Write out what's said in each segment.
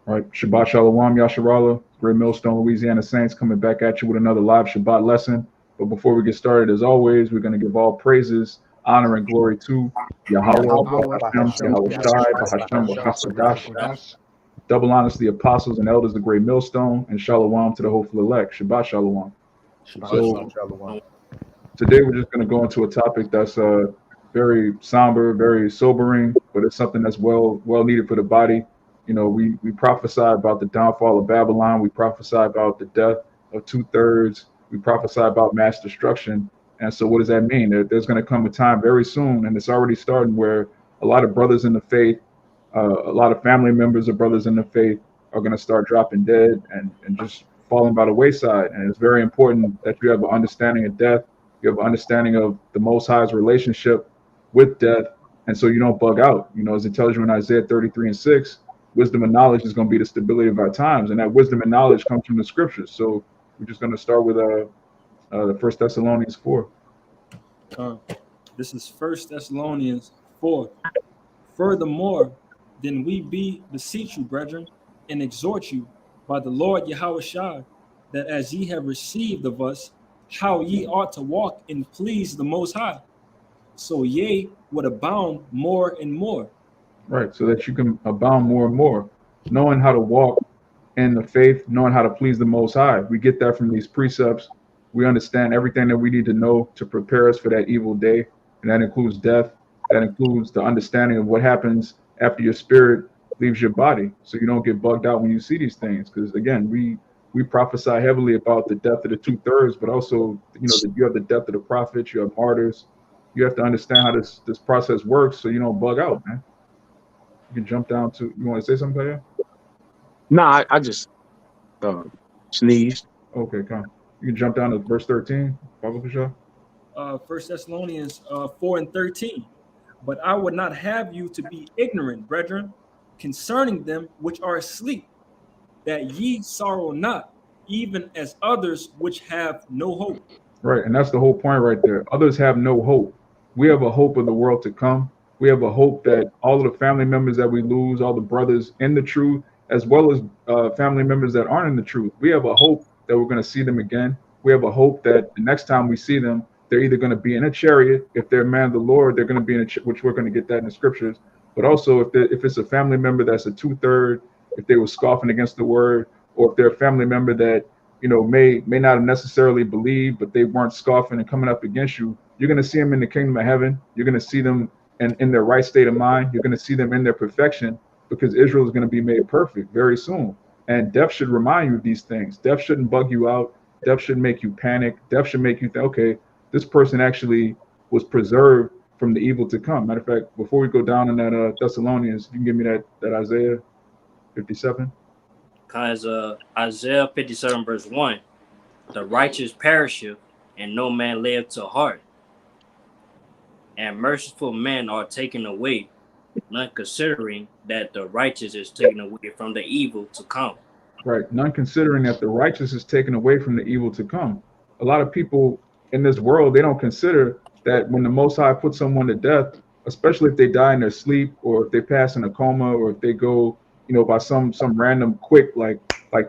All right, Shabbat Shalom, Yasharala, Great Millstone, Louisiana Saints, coming back at you with another live Shabbat lesson. But before we get started, as always, we're going to give all praises, honor, and glory to Yahweh, Yahweh, Bahashem, Bahashem, Yahweh Shai, Bahashem, Bahashem, Bahasadash. Bahashem. Double honors to the apostles and elders of the Great Millstone, and Shalom to the hopeful elect. Shabbat Shalom. So today we're just going to go into a topic that's very somber, very sobering, but it's something that's well needed for the body. You know, we prophesy about the downfall of Babylon. We prophesy about the death of 2/3. We prophesy about mass destruction. And so what does that mean? There's going to come a time very soon, and it's already starting, where a lot of brothers in the faith, a lot of family members of brothers in the faith are going to start dropping dead and just falling by the wayside. And it's very important that you have an understanding of death. You have an understanding of the Most High's relationship with death. And so you don't bug out. You know, as it tells you in Isaiah 33:6, wisdom and knowledge is going to be the stability of our times. And that wisdom and knowledge comes from the scriptures. So we're just going to start with the 1 Thessalonians 4. This is 1 Thessalonians 4. Furthermore, then we beseech you, brethren, and exhort you by the Lord Yahweh Shai, that as ye have received of us, how ye ought to walk and please the Most High, so ye would abound more and more. Right, so that you can abound more and more, knowing how to walk in the faith, knowing how to please the Most High. We get that from these precepts. We understand everything that we need to know to prepare us for that evil day, and that includes death. That includes the understanding of what happens after your spirit leaves your body, so you don't get bugged out when you see these things. Because again, we prophesy heavily about the death of the 2/3, but also, you know, that you have the death of the prophets, you have martyrs. You have to understand how this process works, so you don't bug out, man. You can jump down to. You want to say something, Kaya? No, I just sneezed. Okay, come. You can jump down to verse 13. Baba Kasha. 1 Thessalonians 4:13. But I would not have you to be ignorant, brethren, concerning them which are asleep, that ye sorrow not, even as others which have no hope. Right, and that's the whole point right there. Others have no hope. We have a hope of the world to come. We have a hope that all of the family members that we lose, all the brothers in the truth, as well as family members that aren't in the truth, we have a hope that we're going to see them again. We have a hope that the next time we see them, they're either going to be in a chariot. If they're a man of the Lord, they're going to be in which we're going to get that in the scriptures. But also, if it's a family member that's a 2/3, if they were scoffing against the word, or if they're a family member that, you know, may not have necessarily believed, but they weren't scoffing and coming up against you, you're going to see them in the kingdom of heaven. You're going to see them in their right state of mind. You're going to see them in their perfection, because Israel is going to be made perfect very soon. And death should remind you of these things. Death shouldn't bug you out. Death shouldn't make you panic. Death should make you think, okay, this person actually was preserved from the evil to come. Matter of fact, before we go down in that Thessalonians, you can give me that Isaiah 57. Because Isaiah 57 verse 1, the righteous perisheth, and no man layeth to heart, and merciful men are taken away, none considering that the righteous is taken away from the evil to come. Right, none considering that the righteous is taken away from the evil to come. A lot of people in this world, they don't consider that when the Most High puts someone to death, especially if they die in their sleep, or if they pass in a coma, or if they go, you know, by some random quick like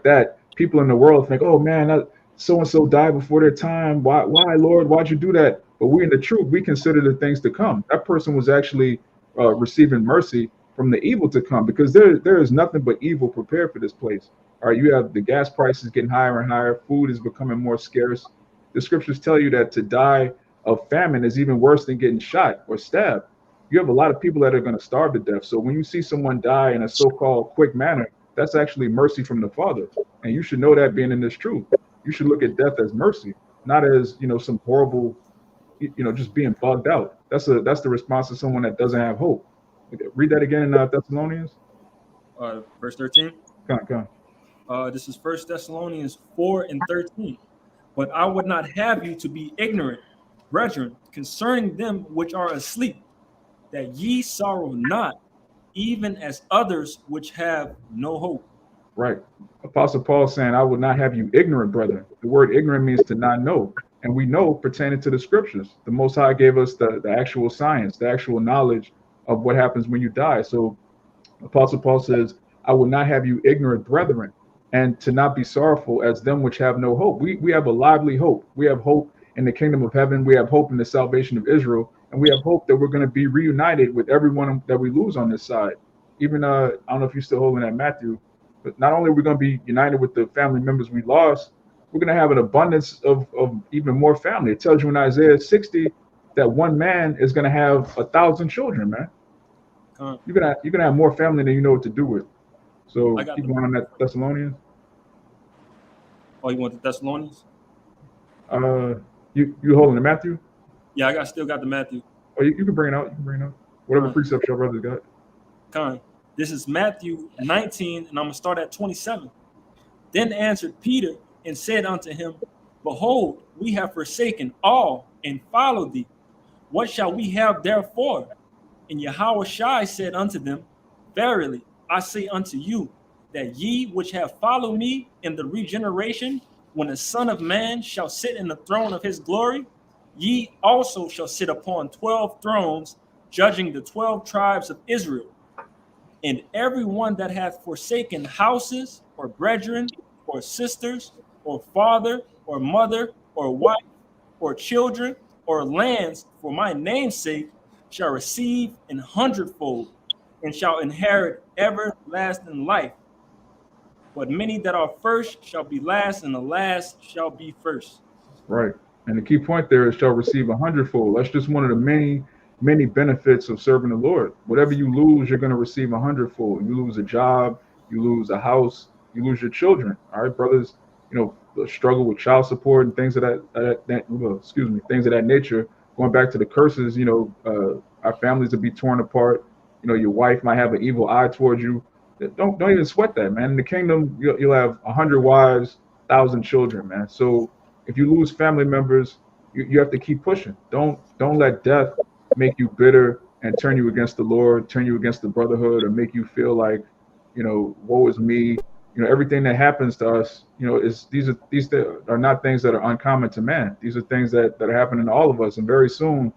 that, people in the world think, oh man, that so-and-so died before their time. Why, Lord? Why'd you do that? But we in the truth, we consider the things to come. That person was actually receiving mercy from the evil to come, because there is nothing but evil prepared for this place. All right, you have the gas prices getting higher and higher. Food is becoming more scarce. The scriptures tell you that to die of famine is even worse than getting shot or stabbed. You have a lot of people that are going to starve to death. So when you see someone die in a so-called quick manner, that's actually mercy from the Father. And you should know that, being in this truth. You should look at death as mercy, not as, you know, some horrible, you know, just being bugged out. That's the response of someone that doesn't have hope. Read that again in Thessalonians. Verse 13. Come on. This is 1 Thessalonians 4:13. But I would not have you to be ignorant, brethren, concerning them which are asleep, that ye sorrow not, even as others which have no hope. Right. Apostle Paul saying, I would not have you ignorant, brethren. The word ignorant means to not know. And we know, pertaining to the scriptures, the Most High gave us the actual science, the actual knowledge of what happens when you die. So Apostle Paul says, I will not have you ignorant, brethren, and to not be sorrowful as them which have no hope. We have a lively hope. We have hope in the kingdom of heaven. We have hope in the salvation of Israel, and we have hope that we're going to be reunited with everyone that we lose on this side. Even I don't know if you're still holding that, Matthew, but not only are we going to be united with the family members we lost, we're going to have an abundance of even more family. It tells you in Isaiah 60 that one man is going to have 1,000 children, man. You're gonna have more family than you know what to do with. So keep going on that Thessalonians. Oh, you want the Thessalonians? You holding the Matthew? Yeah, I still got the Matthew. Oh, you can bring it out. You can bring it out. Whatever precepts your brothers got. Con. This is Matthew 19, and I'm gonna start at 27. Then answered Peter and said unto him, Behold, we have forsaken all and followed thee. What shall we have therefore? And Yahushua said unto them, Verily, I say unto you, that ye which have followed me in the regeneration, when the Son of Man shall sit in the throne of his glory, ye also shall sit upon 12 thrones, judging the 12 tribes of Israel. And every one that hath forsaken houses, or brethren, or sisters, or father, or mother, or wife, or children, or lands, for my name's sake, shall receive an hundredfold, and shall inherit everlasting life. But many that are first shall be last, and the last shall be first. Right. And the key point there is shall receive a hundredfold. That's just one of the many benefits of serving the Lord. Whatever you lose, you're going to receive a hundredfold. You lose a job, you lose a house, you lose your children. All right, brothers, the struggle with child support and things of things of that nature. Going back to the curses, our families will be torn apart. Your wife might have an evil eye towards you. Don't even sweat that, man. In the kingdom, you'll have 100 wives, 1,000 children, man. So if you lose family members, you have to keep pushing. Don't let death make you bitter and turn you against the Lord, turn you against the brotherhood, or make you feel like, woe is me. Everything that happens to us, these are not things that are uncommon to man. These are things that are happening to all of us. And very soon,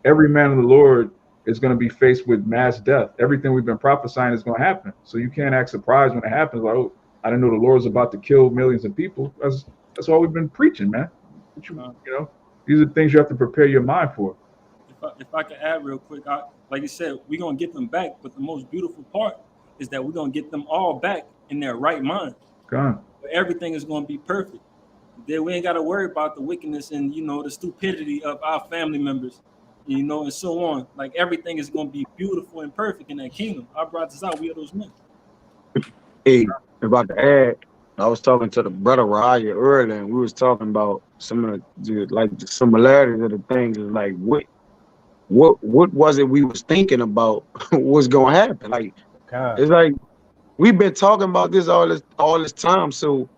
every man of the Lord is going to be faced with mass death. Everything we've been prophesying is going to happen. So you can't act surprised when it happens. Like, oh, I didn't know the Lord's about to kill millions of people. That's all we've been preaching, man. These are things you have to prepare your mind for. If I could add real quick, like you said, we're going to get them back. But the most beautiful part is that we're going to get them all back in their right mind. Everything is going to be perfect. Then we ain't got to worry about the wickedness and, the stupidity of our family members, and so on. Like, everything is going to be beautiful and perfect in that kingdom. I brought this out. We are those men. Hey, about to add, I was talking to the brother Raya earlier, and we was talking about some of the similarities of the things. Like, what was it we was thinking about what's going to happen? Like, it's like we've been talking about this all this time, so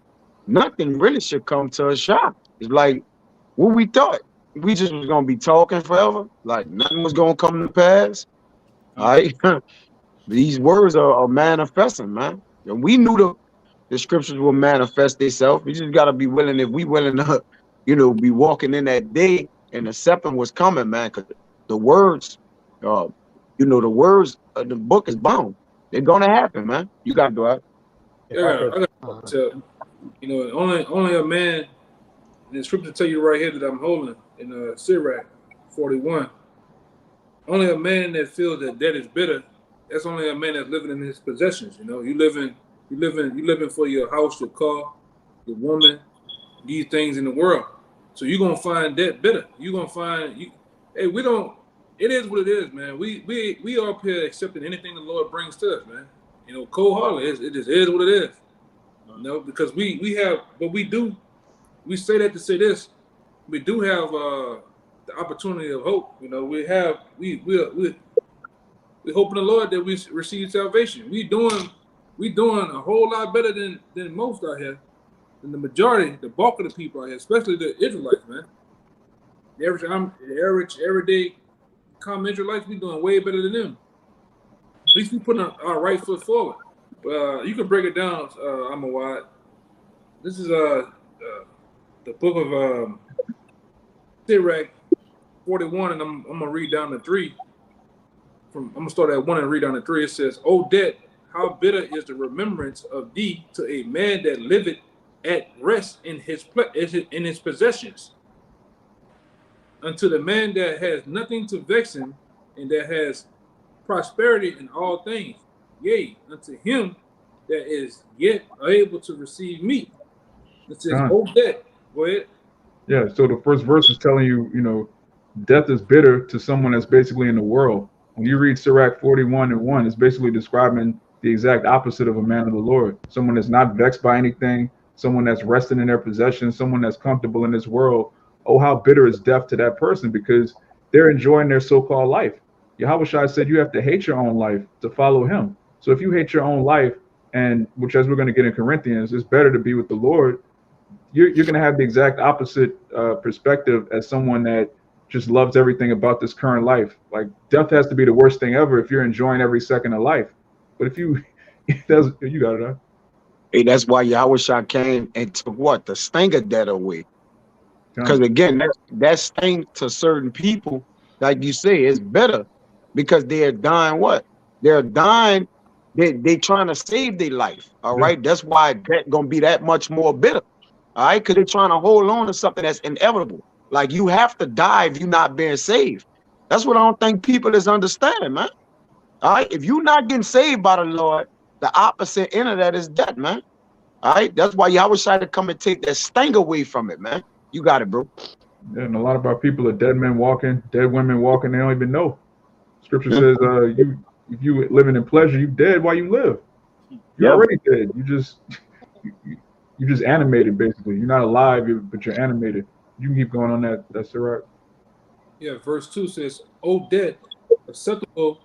nothing really should come to a shock. It's like what we thought. We just was gonna be talking forever, like nothing was gonna come to pass. All right. These words are manifesting, man. And we knew the scriptures will manifest themselves. We just gotta be willing, if we willing to, be walking in that day and the scepter was coming, man. Cause the words, the words of the book is bound. They're gonna happen, man. You gotta go out. Yeah, I got to, only a man. The scripture tell you right here that I'm holding in Sirach 41. Only a man that feels that debt is bitter. That's only a man that's living in his possessions. You living for your house, your car, your woman, these things in the world. So you're gonna find debt bitter. You're gonna find Hey, we don't. It is what it is, man. We are up here accepting anything the Lord brings to us, man. Cold-heartedly, it just is what it is. Because we have, but we do. We say that to say this. We do have the opportunity of hope. We hope in the Lord that we receive salvation. We doing a whole lot better than most out here, than the majority, the bulk of the people out here, especially the Israelites, man. The average, everyday, common Israelites, we doing way better than them. At least we putting our right foot forward. You can break it down, Amawad. This is the book of Sirach 41, and I'm gonna read down to 3. I'm gonna start at 1 and read down to 3. It says, "O debt, how bitter is the remembrance of thee to a man that liveth at rest in his possessions, unto the man that has nothing to vex him, and that has prosperity in all things. Yea, unto him that is yet able to receive meat. It says, Done. oh, debt. Go ahead. Yeah. So the first verse is telling you, death is bitter to someone that's basically in the world. When you read Sirach 41:1, it's basically describing the exact opposite of a man of the Lord. Someone that's not vexed by anything, someone that's resting in their possessions, someone that's comfortable in this world. Oh, how bitter is death to that person, because they're enjoying their so-called life. Yahweh Shai said you have to hate your own life to follow him. So if you hate your own life, and which, as we're going to get in Corinthians, it's better to be with the Lord, you're going to have the exact opposite perspective as someone that just loves everything about this current life. Like, death has to be the worst thing ever if you're enjoying every second of life. But if you, you got it, huh? Hey, that's why Yahweh Shah came and took what? The sting of death away. Because again, that sting to certain people, like you say, is better because they're dying what? They're dying, they trying to save their life. All right. That's why that gonna be that much more bitter. All right, because they're trying to hold on to something that's inevitable. Like, you have to die if you're not being saved. That's what I don't think people is understanding, man. All right, if you're not getting saved by the Lord, the opposite end of that is death, man. All right, that's why Yahweh tried to come and take that sting away from it, man. You got it, bro. Yeah, and a lot of our people are dead men walking, dead women walking. They don't even know. Scripture says, if you living in pleasure, you dead while you live. You're already dead. You just animated, basically. You're not alive, but you're animated. You can keep going on that. That's right. Yeah, verse 2 says, O debt, acceptable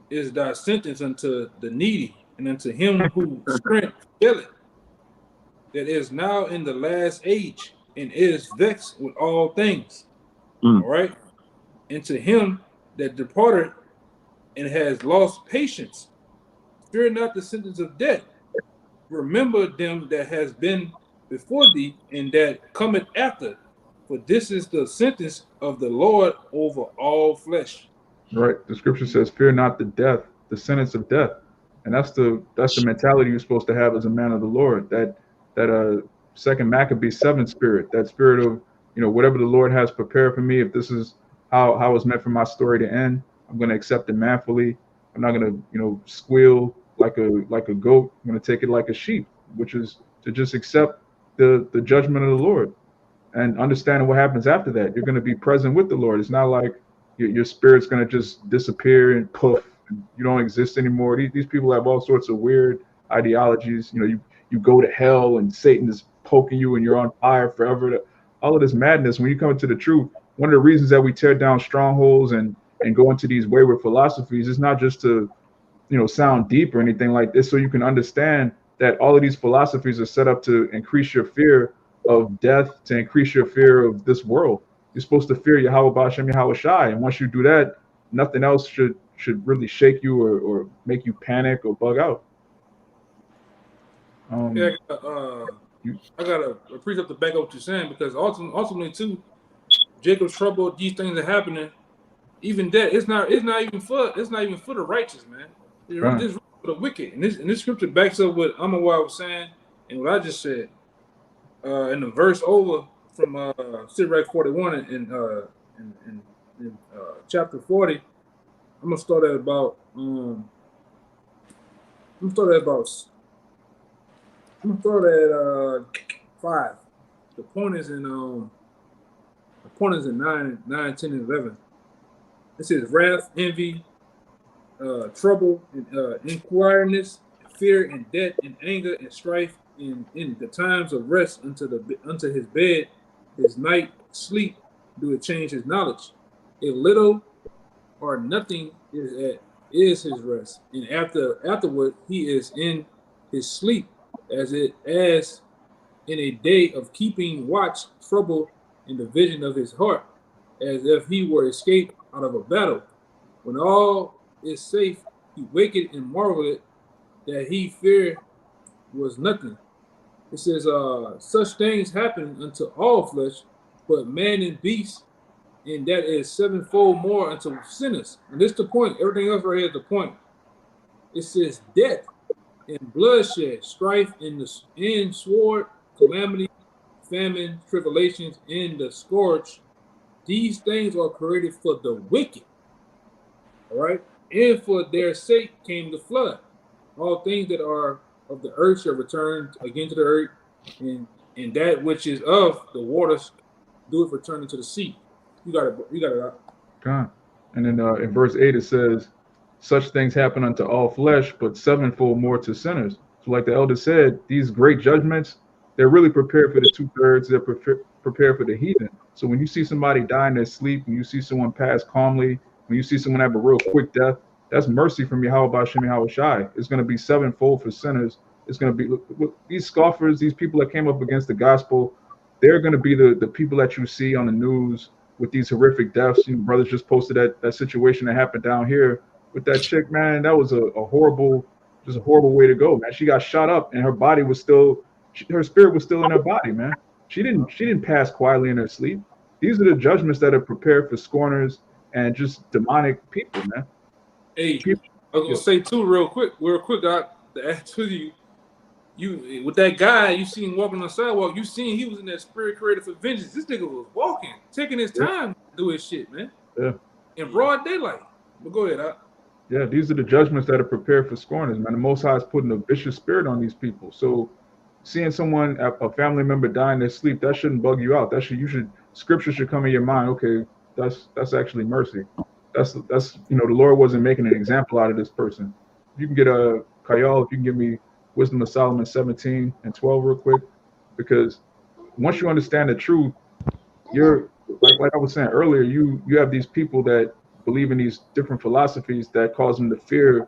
is thy sentence unto the needy, and unto him who strength faileth, that is now in the last age, and is vexed with all things. All right? And to him that departed and has lost patience, fear not the sentence of death. Remember them that has been before thee, and that cometh after. For this is the sentence of the Lord over all flesh. Right. The scripture says, fear not the death, the sentence of death. And that's the mentality you're supposed to have as a man of the Lord. That second Maccabees 7 spirit, that spirit of, whatever the Lord has prepared for me, if this is how it's meant for my story to end, I'm going to accept it manfully. I'm not going to, squeal like a goat. I'm going to take it like a sheep, which is to just accept the judgment of the Lord and understanding what happens after that. You're going to be present with the Lord. It's not like your spirit's going to just disappear and poof, and you don't exist anymore. These people have all sorts of weird ideologies. You go to hell and Satan is poking you and you're on fire forever. All of this madness. When you come into the truth, one of the reasons that we tear down strongholds and go into these wayward philosophies is not just to, sound deep or anything like this, so you can understand that all of these philosophies are set up to increase your fear of death, to increase your fear of this world. You're supposed to fear Yahweh B'Ashem Yahweh Shai, and once you do that, nothing else should really shake you or make you panic or bug out. I gotta appreciate the back up what you're saying, because ultimately too, Jacob's trouble, these things are happening. Even that, it's not even for the righteous, man. It's for the wicked. And this scripture backs up what Amawai was saying and what I just said. In the verse over from Sirach 41 in chapter 40, I'm gonna start at about 5. The point is in 9, 10, and 11. It says wrath, envy, trouble, and inquiringness, fear, and debt, and anger, and strife, in the times of rest unto his bed, his night sleep do it change his knowledge. A little or nothing is his rest, and afterward he is in his sleep, as in a day of keeping watch, trouble in the vision of his heart, as if he were escaped out of a battle. When all is safe, he waketh and marveleth that he feared was nothing. It says, such things happen unto all flesh, but man and beast, and that is sevenfold more unto sinners. And this is the point. Everything else right here is the point. It says death and bloodshed, strife, and sword, calamity, famine, tribulations, and the scourge. These things are created for the wicked. All right, and for their sake came the flood. All things that are of the earth shall return again to the earth, and that which is of the waters do it return into the sea. You got it. You got it. God. And then in verse 8 it says, such things happen unto all flesh, but sevenfold more to sinners. So like the elder said, these great judgments, they're really prepared for the 2/3. They're prepared for the heathen. So when you see somebody die in their sleep, when you see someone pass calmly, when you see someone have a real quick death, that's mercy from Yahweh Bashem Yahweh Shai. It's going to be sevenfold for sinners. It's going to be, look, these scoffers, these people that came up against the gospel, they're going to be the people that you see on the news with these horrific deaths. You know, brothers just posted that situation that happened down here with that chick, man. That was a horrible way to go, man. She got shot up and her body was still, her spirit was still in her body, man. She didn't pass quietly in her sleep. These are the judgments that are prepared for scorners and just demonic people, man. Hey, I was gonna say too, real quick, to add to you with that guy you seen walking on the sidewalk, you seen he was in that spirit created for vengeance. This nigga was walking, taking his time to do his shit, man. Yeah. In broad daylight. But go ahead, Yeah, these are the judgments that are prepared for scorners, man. The Most High is putting a vicious spirit on these people. So seeing someone, a family member die in their sleep, that shouldn't bug you out. Scripture should come in your mind. Okay, that's actually mercy. That's the Lord wasn't making an example out of this person. If you can get Kayal, if you can give me Wisdom of Solomon 17 and 12 real quick, because once you understand the truth, you're like I was saying earlier, you have these people that believe in these different philosophies that cause them to fear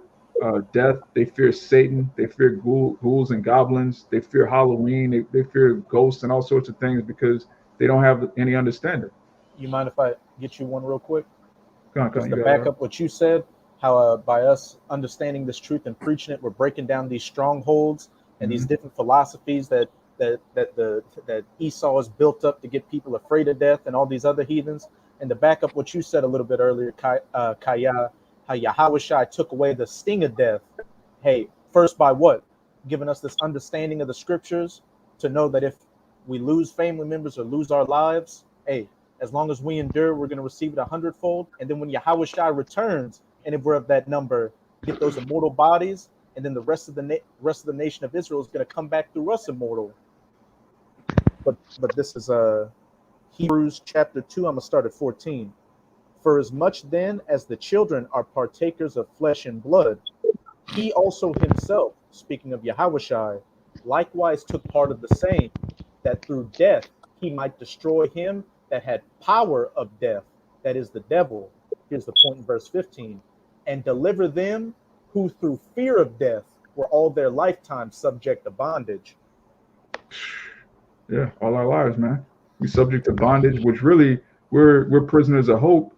death. They fear Satan. They fear ghouls and goblins. They fear Halloween. They fear ghosts and all sorts of things because they don't have any understanding. You mind if I get you one real quick? Just to back up what you said, how by us understanding this truth and preaching it, we're breaking down these strongholds and these different philosophies that Esau has built up to get people afraid of death and all these other heathens. And to back up what you said a little bit earlier, Kaya, how Yahweh Shai took away the sting of death. Hey, first by what? Giving us this understanding of the scriptures to know that if we lose family members or lose our lives, hey, as long as we endure, we're going to receive it 100-fold. And then when Yahweh Shai returns, and if we're of that number, get those immortal bodies, and then the rest of the nation of Israel is going to come back through us immortal. But this is Hebrews chapter 2. I'm going to start at 14. For as much then as the children are partakers of flesh and blood, he also himself, speaking of Yahweh Shai, likewise took part of the same, that through death he might destroy him that had power of death, that is the devil. Here's the point in verse 15. And deliver them who through fear of death were all their lifetime subject to bondage. Yeah, all our lives, man. We subject to bondage, which really we're prisoners of hope.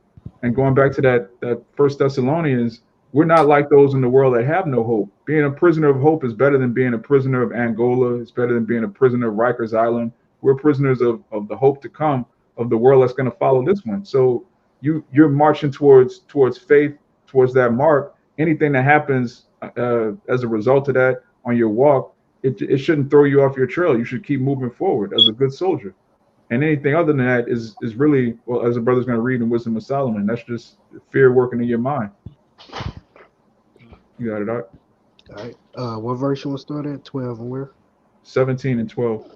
And going back to that First Thessalonians, we're not like those in the world that have no hope. Being a prisoner of hope is better than being a prisoner of Angola. It's better than being a prisoner of Rikers Island. We're prisoners of the hope to come, of the world that's going to follow this one. So you're marching towards faith, towards that mark. Anything that happens as a result of that on your walk, it shouldn't throw you off your trail. You should keep moving forward as a good soldier. And anything other than that is really, well, as the brother's going to read in Wisdom of Solomon, that's just fear working in your mind. You got it, Art? All right. What verse you want to start at? 12 and where? 17 and 12.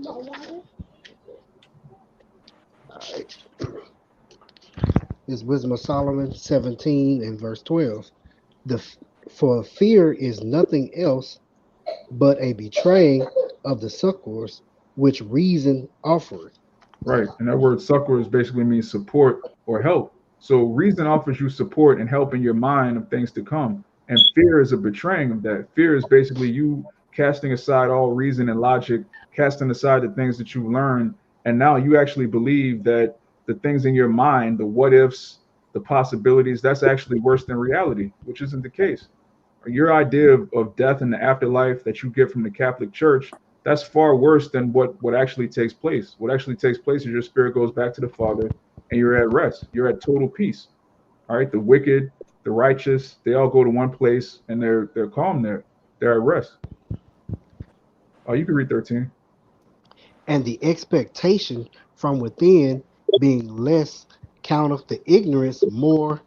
All right. This Wisdom of Solomon 17 and verse 12. For fear is nothing else but a betraying of the succors which reason offereth. Right. And that word succors basically means support or help. So reason offers you support and help in your mind of things to come. And fear is a betraying of that. Fear is basically you casting aside all reason and logic, casting aside the things that you learned. And now you actually believe that the things in your mind, the what ifs, the possibilities, that's actually worse than reality, which isn't the case. Your idea of death and the afterlife that you get from the Catholic Church, that's far worse than what actually takes place. What actually takes place is your spirit goes back to the Father and you're at rest. You're at total peace. All right. The wicked, the righteous, they all go to one place and they're calm there. they're at rest. Oh, you can read 13. And the expectation from within being less counteth the ignorance more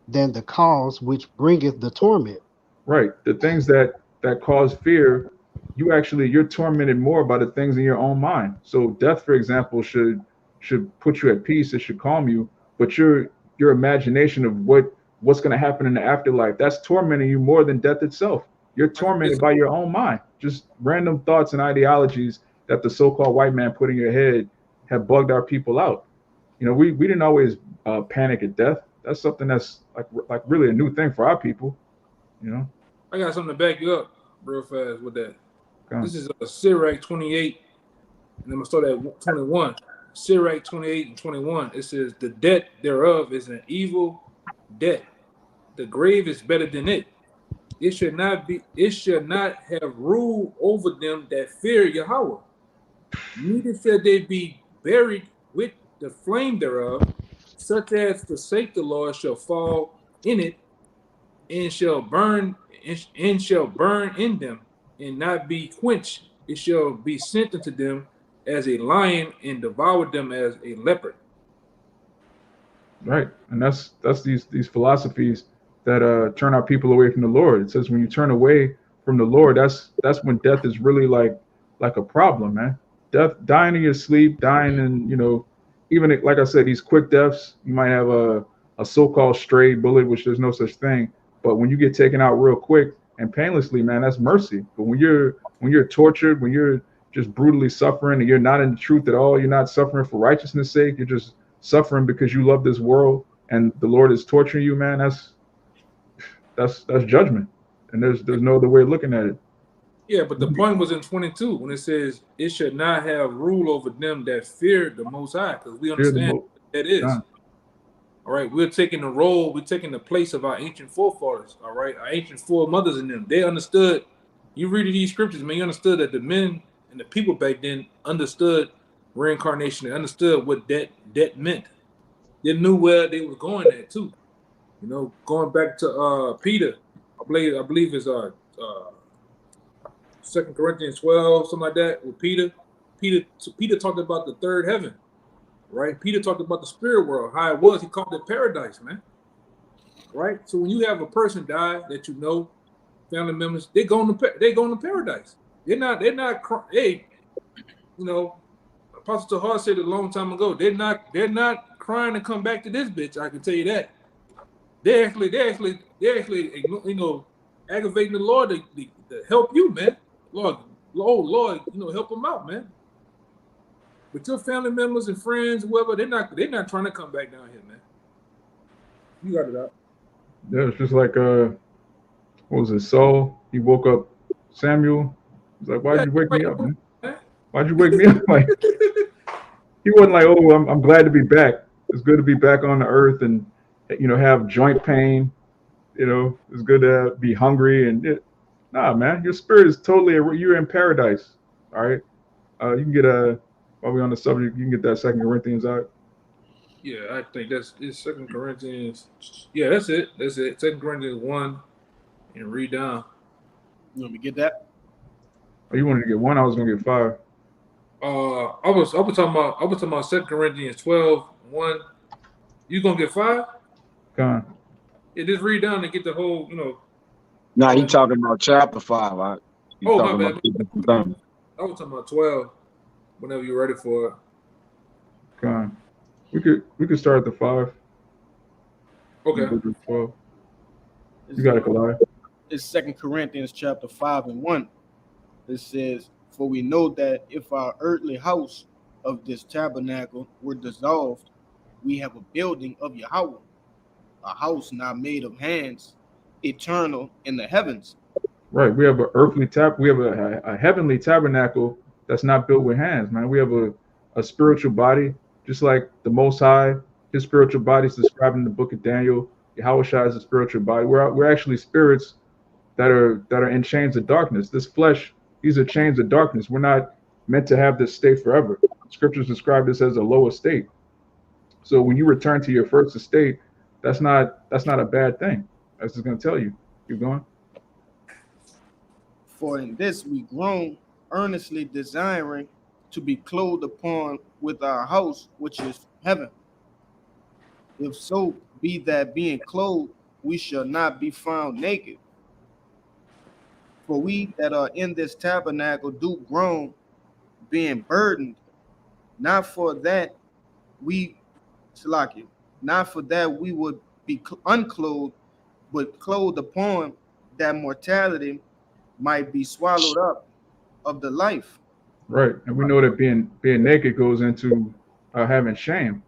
than the cause which bringeth the torment. Right. The things that cause fear, you're tormented more by the things in your own mind. So death, for example, should put you at peace. It should calm you. But your imagination of what's going to happen in the afterlife, that's tormenting you more than death itself. You're tormented by your own mind. Just random thoughts and ideologies that the so-called white man put in your head have bugged our people out. You know, we didn't always panic at death. That's something that's like really a new thing for our people. You know, I got something to back you up real fast with that. Okay. This is Sirach 28, and I'm gonna start at 21. Sirach 28 and 21. It says, "The debt thereof is an evil debt. The grave is better than it. It should not have rule over them that fear Yahweh. Neither shall they be buried with the flame thereof. Such as forsake the Lord shall fall in it, and shall burn in them, and not be quenched. It shall be sent unto them as a lion, and devour them as a leopard." Right. And that's these philosophies that turn our people away from the Lord. It says when you turn away from the Lord, that's when death is really like a problem, man. Death, dying in your sleep, dying in, you know, even like I said, these quick deaths, you might have a so-called stray bullet, which there's no such thing. But when you get taken out real quick and painlessly, man, that's mercy. But when you're tortured, when you're just brutally suffering and you're not in the truth at all, you're not suffering for righteousness' sake, you're just suffering because you love this world and the Lord is torturing you, man, that's judgment. And there's no other way of looking at it. Yeah, but the point was in 22 when it says it should not have rule over them that fear the Most High, because we understand what that is. Yeah. All right, we're taking the place of our ancient forefathers. All right, our ancient foremothers in them. They understood. You read these scriptures, man. You understood that the men and the people back then understood reincarnation. They understood what debt meant. They knew where they were going at too. You know, going back to Peter, I believe is 2 Corinthians 12, something like that. With Peter talked about the third heaven, right? Peter talked about the spirit world, how it was. He called it paradise, man. Right. So when you have a person die that you know, family members, they going to paradise. They're not. Hey, you know, Apostle Tahar said a long time ago. They're not crying to come back to this bitch. I can tell you that. They're actually, you know, aggravating the Lord to help you, man. Lord, you know, help them out, man. But your family members and friends, whoever, they're not trying to come back down here, man. You got it out. Yeah, it's just like what was it, Saul? He woke up Samuel. He's like, why'd you wake me up, man? Why'd you wake me up? Like, he wasn't like, oh, I'm glad to be back. It's good to be back on the earth and, you know, have joint pain. You know, it's good to be hungry and nah, man, your spirit is totally, you're in paradise. All right. You can get while we're on the subject, you can get that 2 Corinthians out. Yeah, I think it's 2 Corinthians. Yeah, that's it. 2 Corinthians 1 and read down. You want me to get that? Oh, you wanted to get 1? I was gonna get 5. I was talking about 2 Corinthians 12, 1. You gonna get 5? Come on. Yeah, just read down and get the whole, you know. Nah, he talking about chapter 5. My bad. I was talking about 12. Whenever you're ready for it. Come on. We could start at the 5. Okay. 12. You got it, Kalai. It's 2 Corinthians chapter 5 and 1. It says, "For we know that if our earthly house of this tabernacle were dissolved, we have a building of Yahweh, a house not made of hands, eternal in the heavens." Right. We have an earthly we have a heavenly tabernacle that's not built with hands, man. We have a spiritual body, just like the Most High. His spiritual body is described in the book of Daniel. Yahushua is a spiritual body. We're actually spirits that are in chains of darkness. This flesh, these are chains of darkness. We're not meant to have this state forever. Scriptures describe this as a low estate. So when you return to your first estate, that's not a bad thing. That's just going to tell you. Keep going. For in this we groan, earnestly desiring to be clothed upon with our house, which is heaven. If so be that being clothed, we shall not be found naked. For we that are in this tabernacle do groan, being burdened, not for that we, Salakia, not for that we would be unclothed, but clothed upon, that mortality might be swallowed up of the life. Right. And we know that being naked goes into having shame,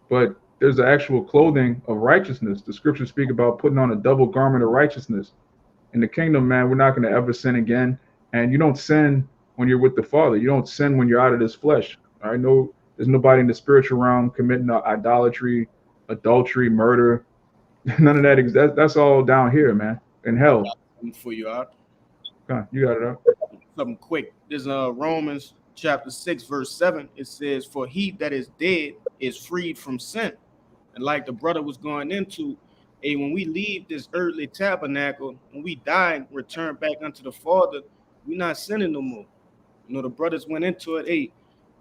but there's the actual clothing of righteousness. The scriptures speak about putting on a double garment of righteousness. In the kingdom, man, we're not going to ever sin again. And you don't sin when you're with the Father. You don't sin when you're out of this flesh. All right. No, there's nobody in the spiritual realm committing idolatry, adultery, murder. None of that. That's all down here, man, in hell. For you out. You got it out. Something quick. There's Romans chapter 6, verse 7. It says, for he that is dead is freed from sin. And like the brother was going into, when we leave this earthly tabernacle, when we die and return back unto the Father, we're not sinning no more. You know, the brothers went into it. Hey,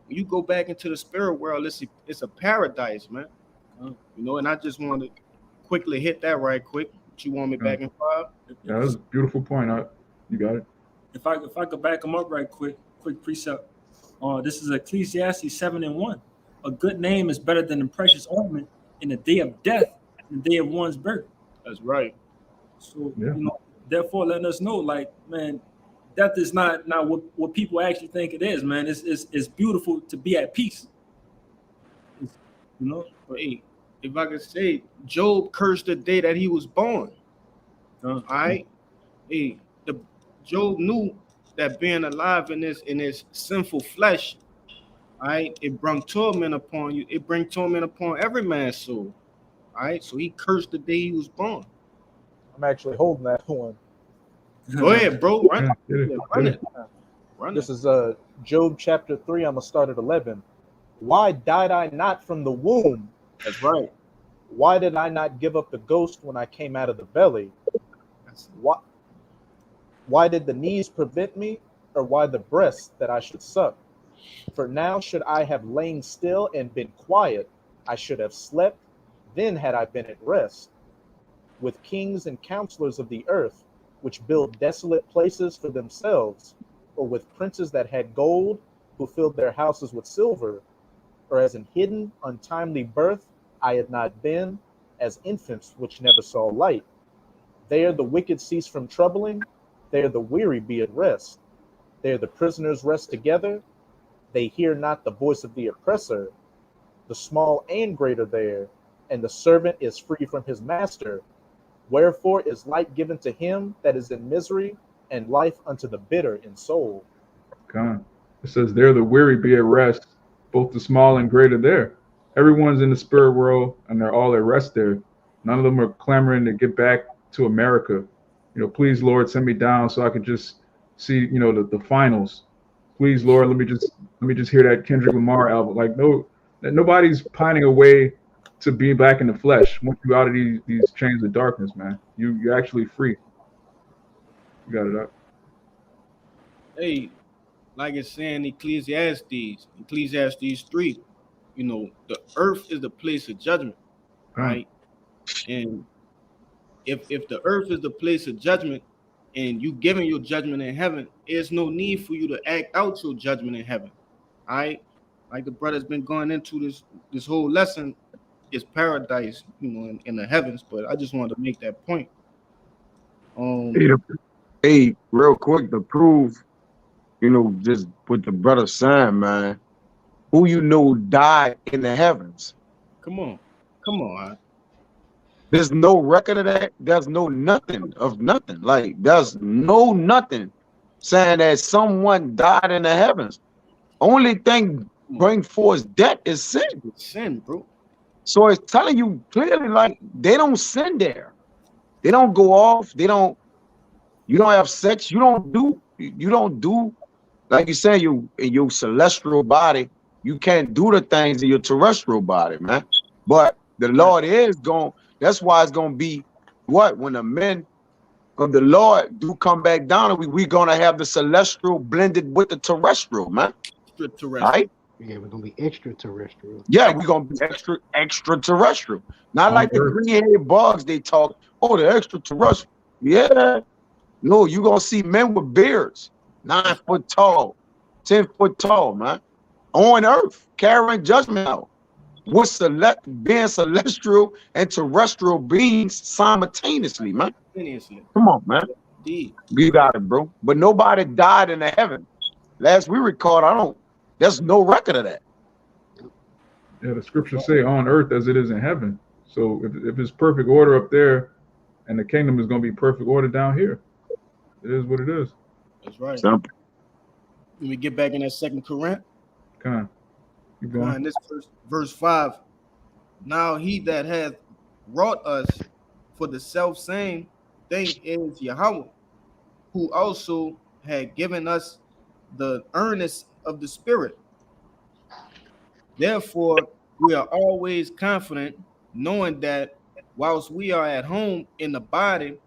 when you go back into the spirit world, it's a paradise, man. You know, and I just want to quickly hit that right quick. You want me back in 5? Yeah, that's a beautiful point. You got it. If I could back them up right quick precept. This is Ecclesiastes 7:1. A good name is better than a precious ornament in the day of death, in the day of one's birth. That's right. So you know, therefore letting us know, like, man, death is not what people actually think it is, man. It's beautiful to be at peace. You know, but hey, if I could say, Job cursed the day that he was born. All right. Hey, Job knew that being alive in his sinful flesh, all right, it brought torment upon you. It brings torment upon every man's soul. All right. So he cursed the day he was born. I'm actually holding that one. Go ahead, bro. Run it. This is Job chapter 3. I'm gonna start at 11. Why died I not from the womb? That's right. Why did I not give up the ghost when I came out of the belly? Why did the knees prevent me, or why the breast that I should suck? For now should I have lain still and been quiet, I should have slept, then had I been at rest. With kings and counselors of the earth, which build desolate places for themselves, or with princes that had gold, who filled their houses with silver, or as in hidden, untimely birth, I had not been, as infants which never saw light. There the wicked cease from troubling, there the weary be at rest. There the prisoners rest together, they hear not the voice of the oppressor. The small and great are there, and the servant is free from his master. Wherefore is light given to him that is in misery, and life unto the bitter in soul. God. It says, there the weary be at rest, both the small and great are there. Everyone's in the spirit world, and they're all at rest there. None of them are clamoring to get back to America. You know, please, Lord, send me down so I can just see, you know, the finals. Please, Lord, let me just hear that Kendrick Lamar album. Like, nobody's pining away to be back in the flesh. Once you out of these chains of darkness, man, you're actually free. You got it up. Hey, like it's saying Ecclesiastes 3, you know, the earth is the place of judgment, right? And if the earth is the place of judgment and you giving your judgment in heaven, there's no need for you to act out your judgment in heaven. All right. Like the brother's been going into this whole lesson is paradise, you know, in the heavens. But I just wanted to make that point. Hey, real quick to prove, you know, just what the brother saying, man. Who you know died in the heavens? Come on. Right? There's no record of that. There's no nothing of nothing. Like, there's no nothing saying that someone died in the heavens. Only thing bring forth death is sin. Sin, bro. So it's telling you clearly, like, they don't sin there. They don't go off. You don't have sex. You don't do, like you say, in your celestial body, you can't do the things in your terrestrial body, man. But the Lord is going, that's why it's going to be what? When the men of the Lord do come back down, and we gonna have the celestial blended with the terrestrial, man. Extraterrestrial. Right? Yeah, we're gonna be extraterrestrial. Yeah, we're gonna be extraterrestrial. Not like the green-headed bugs they talk. Oh, the extraterrestrial. Yeah. No, you're gonna see men with beards, 9 foot tall, 10 foot tall, man. On earth, carrying judgment out. With being celestial and terrestrial beings simultaneously, man. Come on, man. Indeed. You got it, bro. But nobody died in the heaven. Last we recorded, there's no record of that. Yeah, the scriptures say on earth as it is in heaven. So if it's perfect order up there, and the kingdom is going to be perfect order down here, it is what it is. That's right. Simple. Let me get back in that 2 Corinthians. Come on. Keep going. This verse 5. Now he that hath wrought us for the self same thing is Yahweh, who also had given us the earnest of the Spirit. Therefore, we are always confident, knowing that whilst we are at home in the body,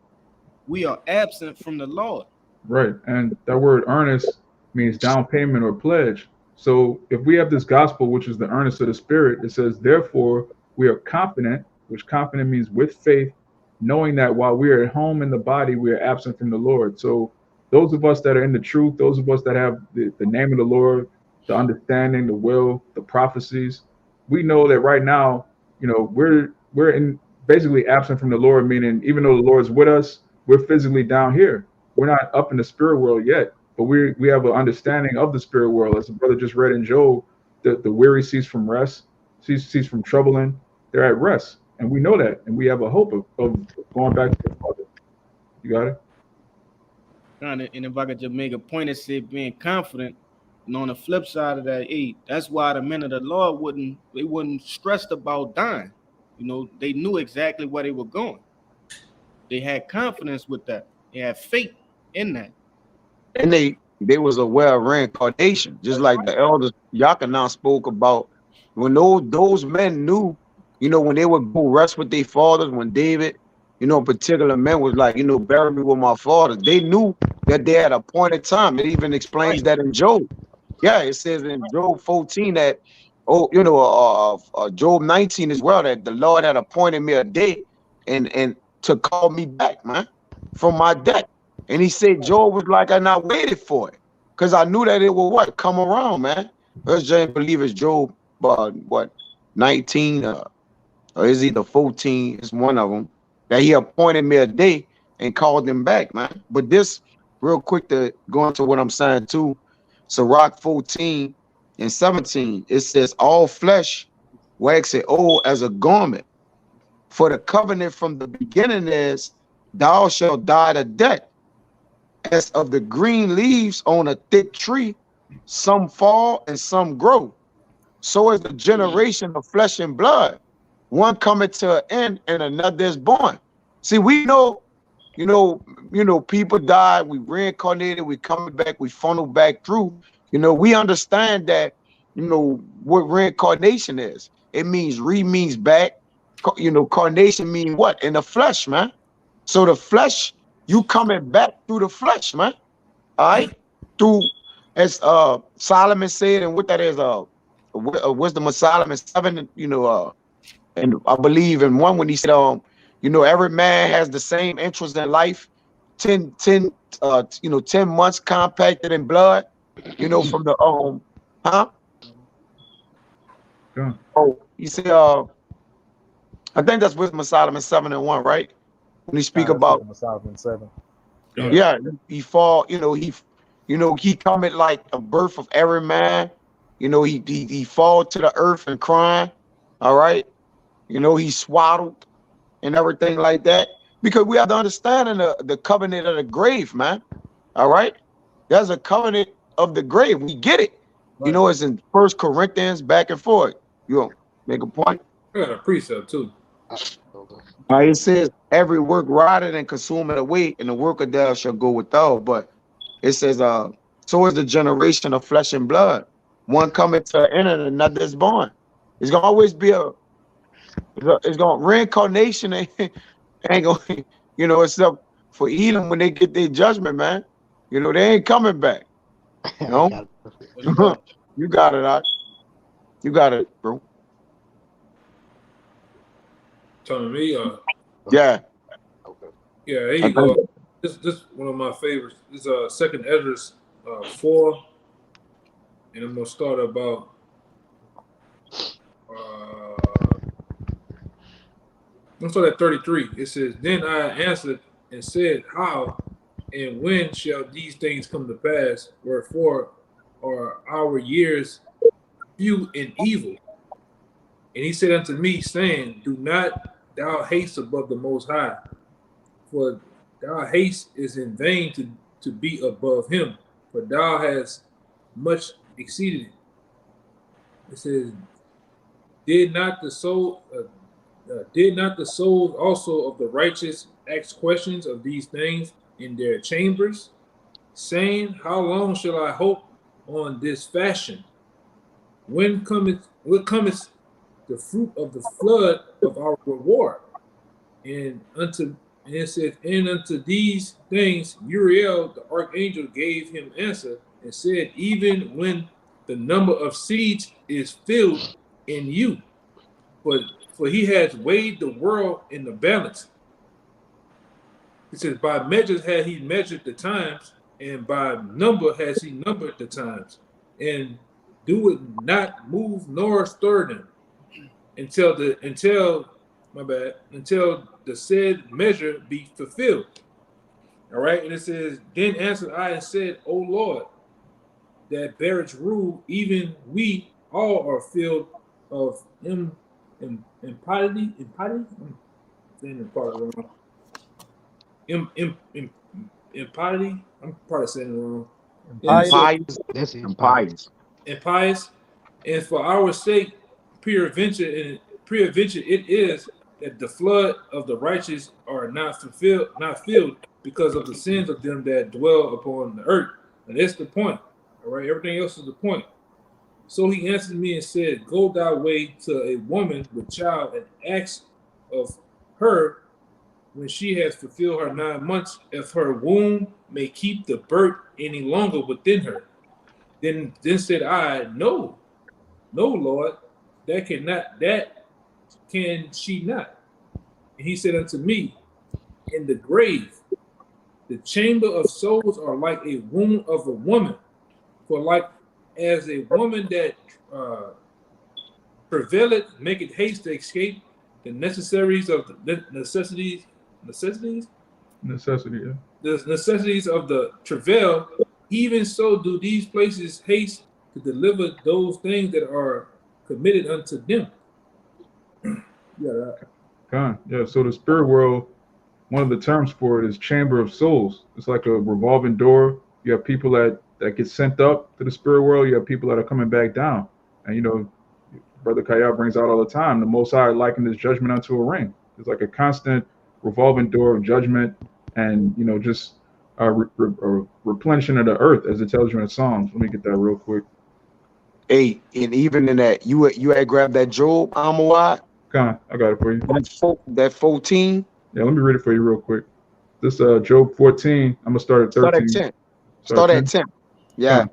we are absent from the Lord. Right. And that word earnest means down payment or pledge. So if we have this gospel, which is the earnest of the Spirit, it says, therefore, we are confident, which confident means with faith, knowing that while we are at home in the body, we are absent from the Lord. So those of us that are in the truth, those of us that have the name of the Lord, the understanding, the will, the prophecies, we know that right now, we're in basically absent from the Lord, meaning even though the Lord's with us, we're physically down here. We're not up in the spirit world yet, but we have an understanding of the spirit world. As the brother just read in Job, the weary cease from rest, cease from troubling. They're at rest, and we know that, and we have a hope of going back to the Father. You got it? And if I could just make a point and say being confident, and on the flip side of that, that's why the men of the Lord wouldn't stressed about dying. They knew exactly where they were going. They had confidence with that. They had faith in that. And they was aware of reincarnation, just like the elders Yakanan spoke about. When those men knew, when they would go rest with their fathers, when David, particular men was like, bury me with my fathers. They knew that they had a appointed time. It even explains that in Job. Yeah, it says in Job 14 that, Job 19 as well, that the Lord had appointed me a day and to call me back, man, from my debt. And he said Job was like, I not waited for it, because I knew that it would come around, man. First James believe it's Job, 19 or is either 14? It's one of them that he appointed me a day and called him back, man. But this, real quick to go into what I'm saying too. Sirach 14 and 17, it says, all flesh waxeth old as a garment. For the covenant from the beginning is, thou shalt die to death. As of the green leaves on a thick tree, some fall and some grow. So is the generation of flesh and blood. One cometh to an end and another is born. See, we know, people die, we reincarnated, we coming back, we funnel back through. We understand that, what reincarnation is. It means means back. Carnation means what? In the flesh, man. So the flesh, you coming back through the flesh, man. All right? Through, as Solomon said, and what that is, Wisdom of Solomon 7, and I believe in one when he said, every man has the same interest in life, 10 months compacted in blood, from the Yeah. Oh, he said, I think that's Wisdom of Solomon 7 and 1, right? When he speak about Solomon 7. yeah, he fall, he coming like a birth of every man. He fall to the earth and crying. All right. He swaddled and everything like that. Because we have to understand the covenant of the grave, man. All right. There's a covenant of the grave. We get it. Right. It's in 1 Corinthians back and forth. You make a point? I got a precept too. It says, every work rotted and consumed away, and the work of death shall go without. But it says, so is the generation of flesh and blood. One coming to an end and another is born. It's gonna always be reincarnation ain't gonna, except for Edom when they get their judgment, man. You know, they ain't coming back. I No? got it. You got it, Doc. You got it, bro. Telling me, Yeah. yeah, there you go. This one of my favorites. This is Second Esdras 4, and I'm gonna start about let's start at 33. It says, "Then I answered and said, How and when shall these things come to pass? Wherefore are our years few and evil? And he said unto me, saying, Do not thou haste above the Most High, for thou haste is in vain to be above him, for thou hast much exceeded it." It says, Did not the souls also of the righteous ask questions of these things in their chambers, saying, How long shall I hope on this fashion? What cometh the fruit of the flood of our reward? And it says, and unto these things Uriel the archangel gave him answer and said, Even when the number of seeds is filled in you, for he has weighed the world in the balance. It says, By measures had he measured the times, and by number has he numbered the times, and do it not move nor stir them until the said measure be fulfilled. All right, and it says, Then answered I and said, O Lord, that bearest rule, even we all are filled of impiety. I'm saying it probably wrong. Impiety. I'm probably saying it wrong. Impious. That's it. Impious. Impious, and for our sake, peradventure it is that the flood of the righteous are not filled because of the sins of them that dwell upon the earth. And that's the point. All right, everything else is the point. So he answered me and said, Go thy way to a woman with child and ask of her when she has fulfilled her 9 months, if her womb may keep the birth any longer within her. Then said I, No, Lord, that can she not. And he said unto me, In the grave, the chamber of souls are like a womb of a woman, for like as a woman that travaileth maketh haste to escape the necessities of the necessities, Necessity, yeah. the necessities of the travail, even so do these places haste to deliver those things that are committed unto them. Yeah, so the spirit world, one of the terms for it is chamber of souls. It's like a revolving door. You have people that get sent up to the spirit world. You have people that are coming back down. And, you know, Brother Kaya brings out all the time, the Most High likened his judgment unto a ring. It's like a constant revolving door of judgment and, you know, just replenishing of the earth, as it tells you in Psalms. Let me get that real quick. Hey, and even in that, you had grabbed that Job, Amawad. Come on, I got it for you. That 14. Yeah, let me read it for you real quick. This Job 14. I'm gonna start at 13. Start at 10. Yeah.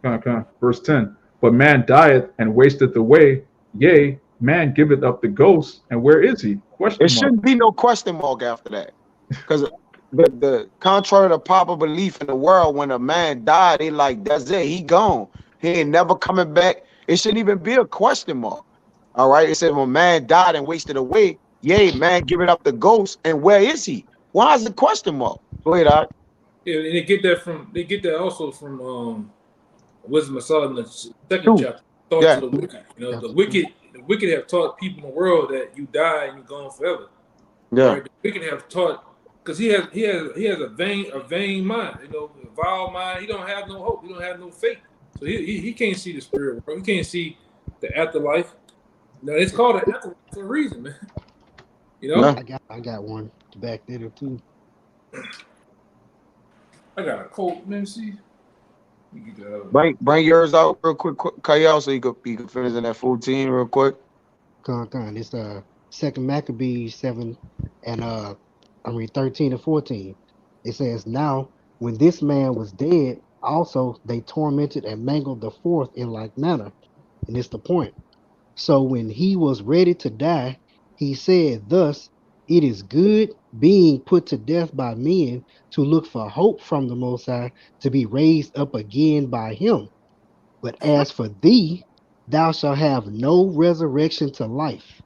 Come on. Verse 10. But man dieth and wasteth away. Yea, man giveth up the ghost. And where is he? Question mark. Shouldn't be no question mark after that. Because the contrary to popular belief in the world, when a man died, they like, that's it, he gone. He ain't never coming back. It shouldn't even be a question mark. All right. It said when man died and wasted away, yea, man giving up the ghost. And where is he? Why is it question mark? Go ahead, Doc. Yeah, and they get that also from Wisdom of Solomon, the second chapter. Thoughts of the wicked. You know, the wicked have taught people in the world that you die and you're gone forever. Yeah. Right? The wicked have taught, because he has a vain mind, you know, a vile mind. He don't have no hope. He don't have no faith. So he can't see the spirit world. He can't see the afterlife. Now it's called an afterlife for a reason, man. You know? I got one back there too. I got a quote. Let me see. Bring yours out real quick, Kyle, so you can finish in that 14 real quick. Come on. It's 2 Maccabees 7 and I read 13 and 14. It says, now when this man was dead, also they tormented and mangled the fourth in like manner. And it's the point. So when he was ready to die, he said, thus, it is good being put to death by men to look for hope from the Most High to be raised up again by him. But as for thee, thou shalt have no resurrection to life.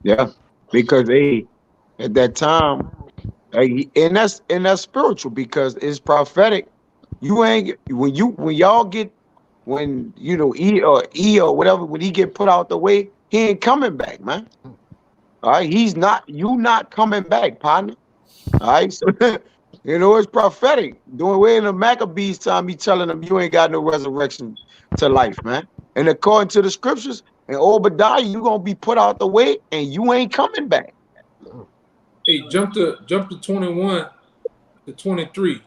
Yeah, because at that time, and that's spiritual because it's prophetic. You ain't when y'all get when you know E or whatever when he get put out the way, he ain't coming back, man. All right, you not coming back, partner. All right, so it's prophetic. Doing way in the Maccabees time, he telling them you ain't got no resurrection to life, man. And according to the scriptures, in Obadiah, you gonna be put out the way, and you ain't coming back. Hey, jump to 21 to 23.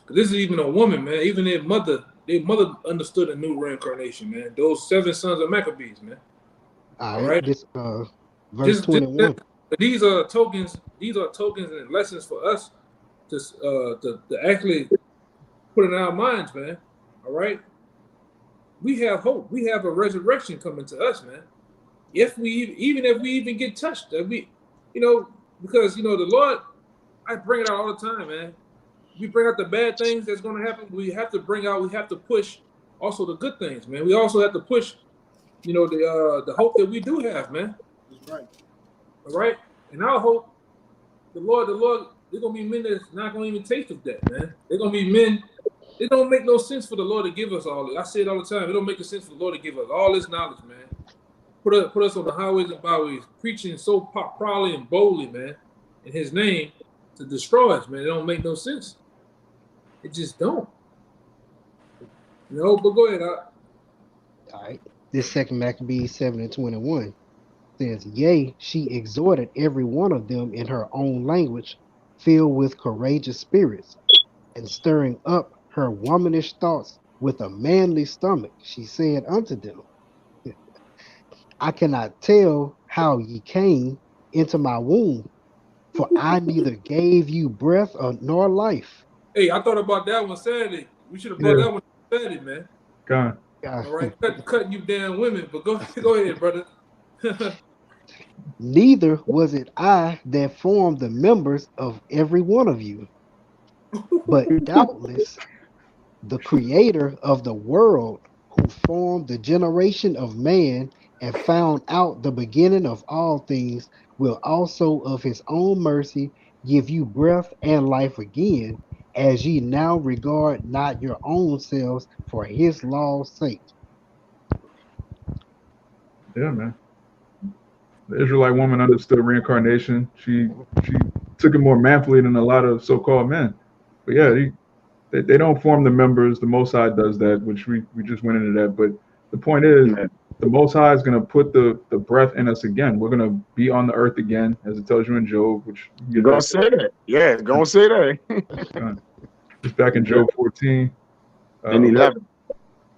This is even a woman, man. Even their mother understood a new reincarnation, man. Those 7 sons of Maccabees, man. All right. This verse 21. These are tokens. These are tokens and lessons for us to actually put in our minds, man. All right. We have hope. We have a resurrection coming to us, man. If we even get touched, that we, because the Lord, I bring it out all the time, man. We bring out the bad things that's going to happen. We have to push also the good things, man. We also have to push, the hope that we do have, man. That's right. All right. And our hope, the Lord, they're going to be men that's not going to even taste of that, man. They're going to be men. It don't make no sense for the Lord to give us all this. I say it all the time. It don't make sense for the Lord to give us all this knowledge, man. Put us on the highways and byways, preaching so proudly and boldly, man, in his name to destroy us, man. It don't make no sense. It just don't. But go ahead. All right. This 2 Maccabees 7 and 21 says, yea, she exhorted every one of them in her own language, filled with courageous spirits, and stirring up her womanish thoughts with a manly stomach. She said unto them, I cannot tell how ye came into my womb, for I neither gave you breath nor life. Hey, I thought about that one Saturday. We should have brought that one Saturday, man. God. All right, cutting you damn women, but go ahead, brother. Neither was it I that formed the members of every one of you, but doubtless the creator of the world, who formed the generation of man and found out the beginning of all things, will also of his own mercy give you breath and life again, as ye now regard not your own selves for his law's sake. Yeah, man. The Israelite woman understood reincarnation. She took it more manfully than a lot of so-called men. But yeah, they don't form the members. The Most High does that, which we just went into that. But the point is, the Most High is going to put the breath in us again. We're going to be on the earth again, as it tells you in Job. Which you're going to say that. Yeah, it's going to say that. It's back in Job 14. And 11.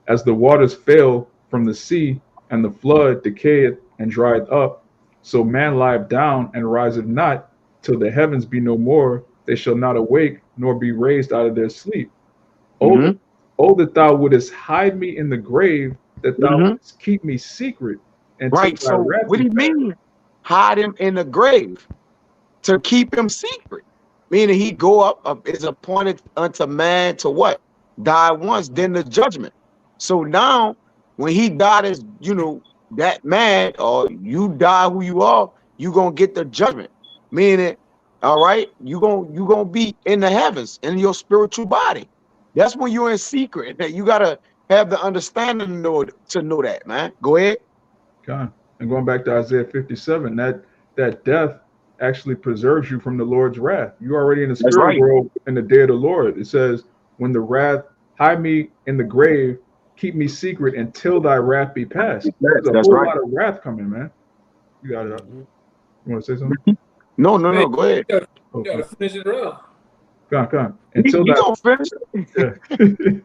As the waters fail from the sea, and the flood decayeth and drieth up, so man lieth down and riseth not, till the heavens be no more. They shall not awake, nor be raised out of their sleep. Oh, that thou wouldest hide me in the grave, that thou wouldest keep me secret. And right. So what do you mean? Hide him in the grave to keep him secret, meaning he go up is appointed unto man to what? Die once, then the judgment. So now, when he died as that man, or you die who you are, you gonna get the judgment. Meaning, all right, you gonna be in the heavens in your spiritual body. That's when you're in secret. That you gotta have the understanding to know that, man. Go ahead. God. And going back to Isaiah 57, that death actually preserves you from the Lord's wrath. You're already in the spirit world in the day of the Lord. It says, when the wrath, hide me in the grave, keep me secret until thy wrath be past. There's a whole lot of wrath coming, man. You got it up. You want to say something? No, go ahead. You gotta finish it up. Come on. Until you don't finish it.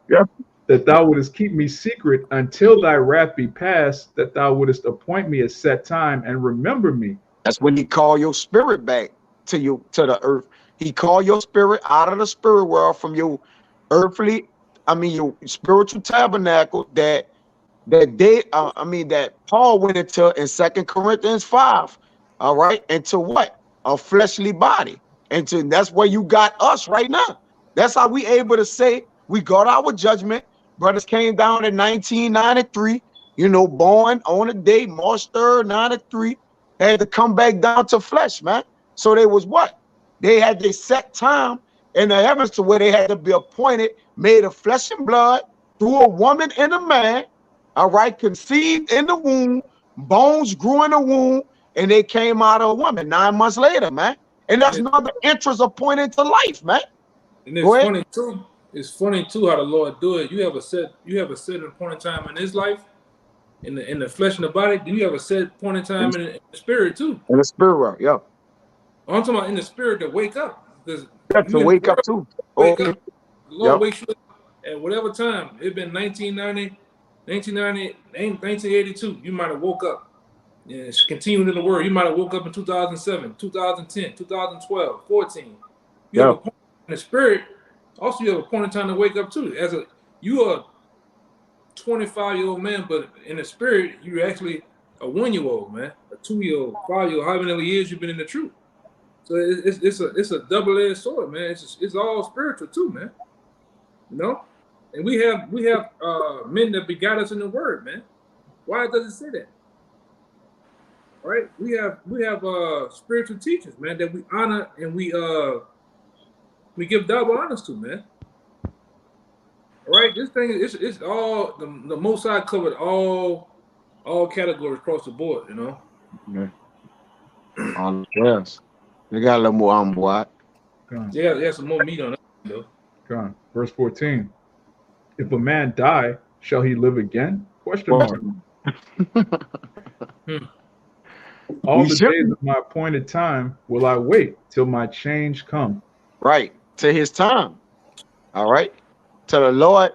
Yeah. That thou wouldest keep me secret until thy wrath be past, that thou wouldest appoint me a set time and remember me. That's when you call your spirit back. to you, to the earth. He called your spirit out of the spirit world from your earthly, your spiritual tabernacle that Paul went into in 2 Corinthians 5. All right, into what? A fleshly body. And that's where you got us right now. That's how we able to say we got our judgment. Brothers came down in 1993, born on the day, March 3rd, 93, had to come back down to flesh, man. So they was what? They had their set time in the heavens to where they had to be appointed, made of flesh and blood, through a woman and a man, all right, conceived in the womb, bones grew in the womb, and they came out of a woman 9 months later, man. And that's another interest appointed to life, man. And it's funny too. It's funny too how the Lord do it. You have a set point in time in His life, in the flesh and the body. Then you have a set point in time in the spirit too. In the spirit world, yeah. I'm talking about in the spirit to wake up, because to wake up too. Wake up. The Lord wakes you up at whatever time. It's been 1990, 1982. You might have woke up. And it's continuing in the word. You might have woke up in 2007, 2010, 2012, 14. You have a point in the spirit. Also, you have a point in time to wake up too. You are a 25-year-old man, but in the spirit, you're actually a 1-year-old man, a 2-year-old, 5-year-old, however many years you've been in the truth. So it's a double-edged sword, man. It's all spiritual too, man. And we have men that begot us in the word, man. Why does it say that? Right? We have spiritual teachers, man, that we honor and we give double honors to, man. All right, this thing it's all the Most High covered all categories across the board, Yeah. Yes. They got a little more on board. Yeah, there's some more meat on that, though. God. Verse 14. If a man die, shall he live again? Question mark. All the days of my appointed time will I wait till my change come. Right. To his time. All right. To the Lord,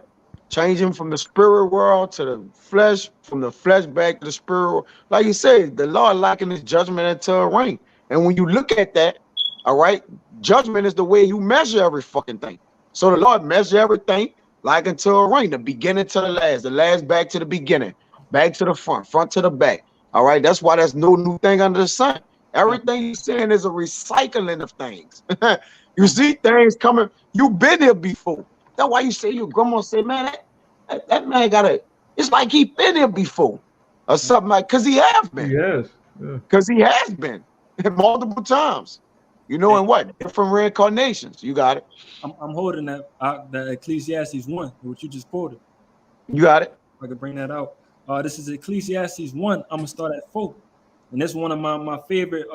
change him from the spirit world to the flesh, from the flesh back to the spirit world. Like you said, the Lord likened his judgment into a ring. And when you look at that, all right, judgment is the way you measure every fucking thing. So the Lord measure everything like into a ring, the beginning to the last back to the beginning, back to the front to the back. All right, that's why there's no new thing under the sun. Everything you're saying is a recycling of things. You see things coming. You've been here before. That's why you say your grandma say, man, that man it's like he been here before or something like, because he has been. Yes. Because he has been multiple times. And what? Different reincarnations. You got it. I'm holding that Ecclesiastes 1, what you just quoted. You got it. I can bring that out. This is Ecclesiastes 1. I'm gonna start at 4, and that's one of my favorite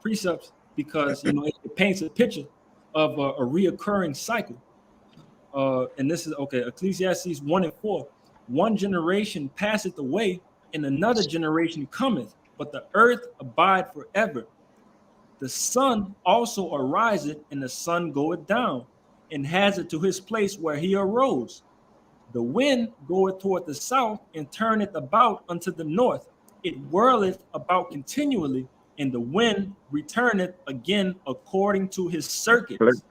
precepts, because it paints a picture of a reoccurring cycle. And this is Ecclesiastes 1 and 4. One generation passeth away, and another generation cometh, but the earth abide forever. The sun also ariseth, and the sun goeth down, and has it to his place where he arose. The wind goeth toward the south, and turneth about unto the north. It whirleth about continually, and the wind returneth again according to his circuits.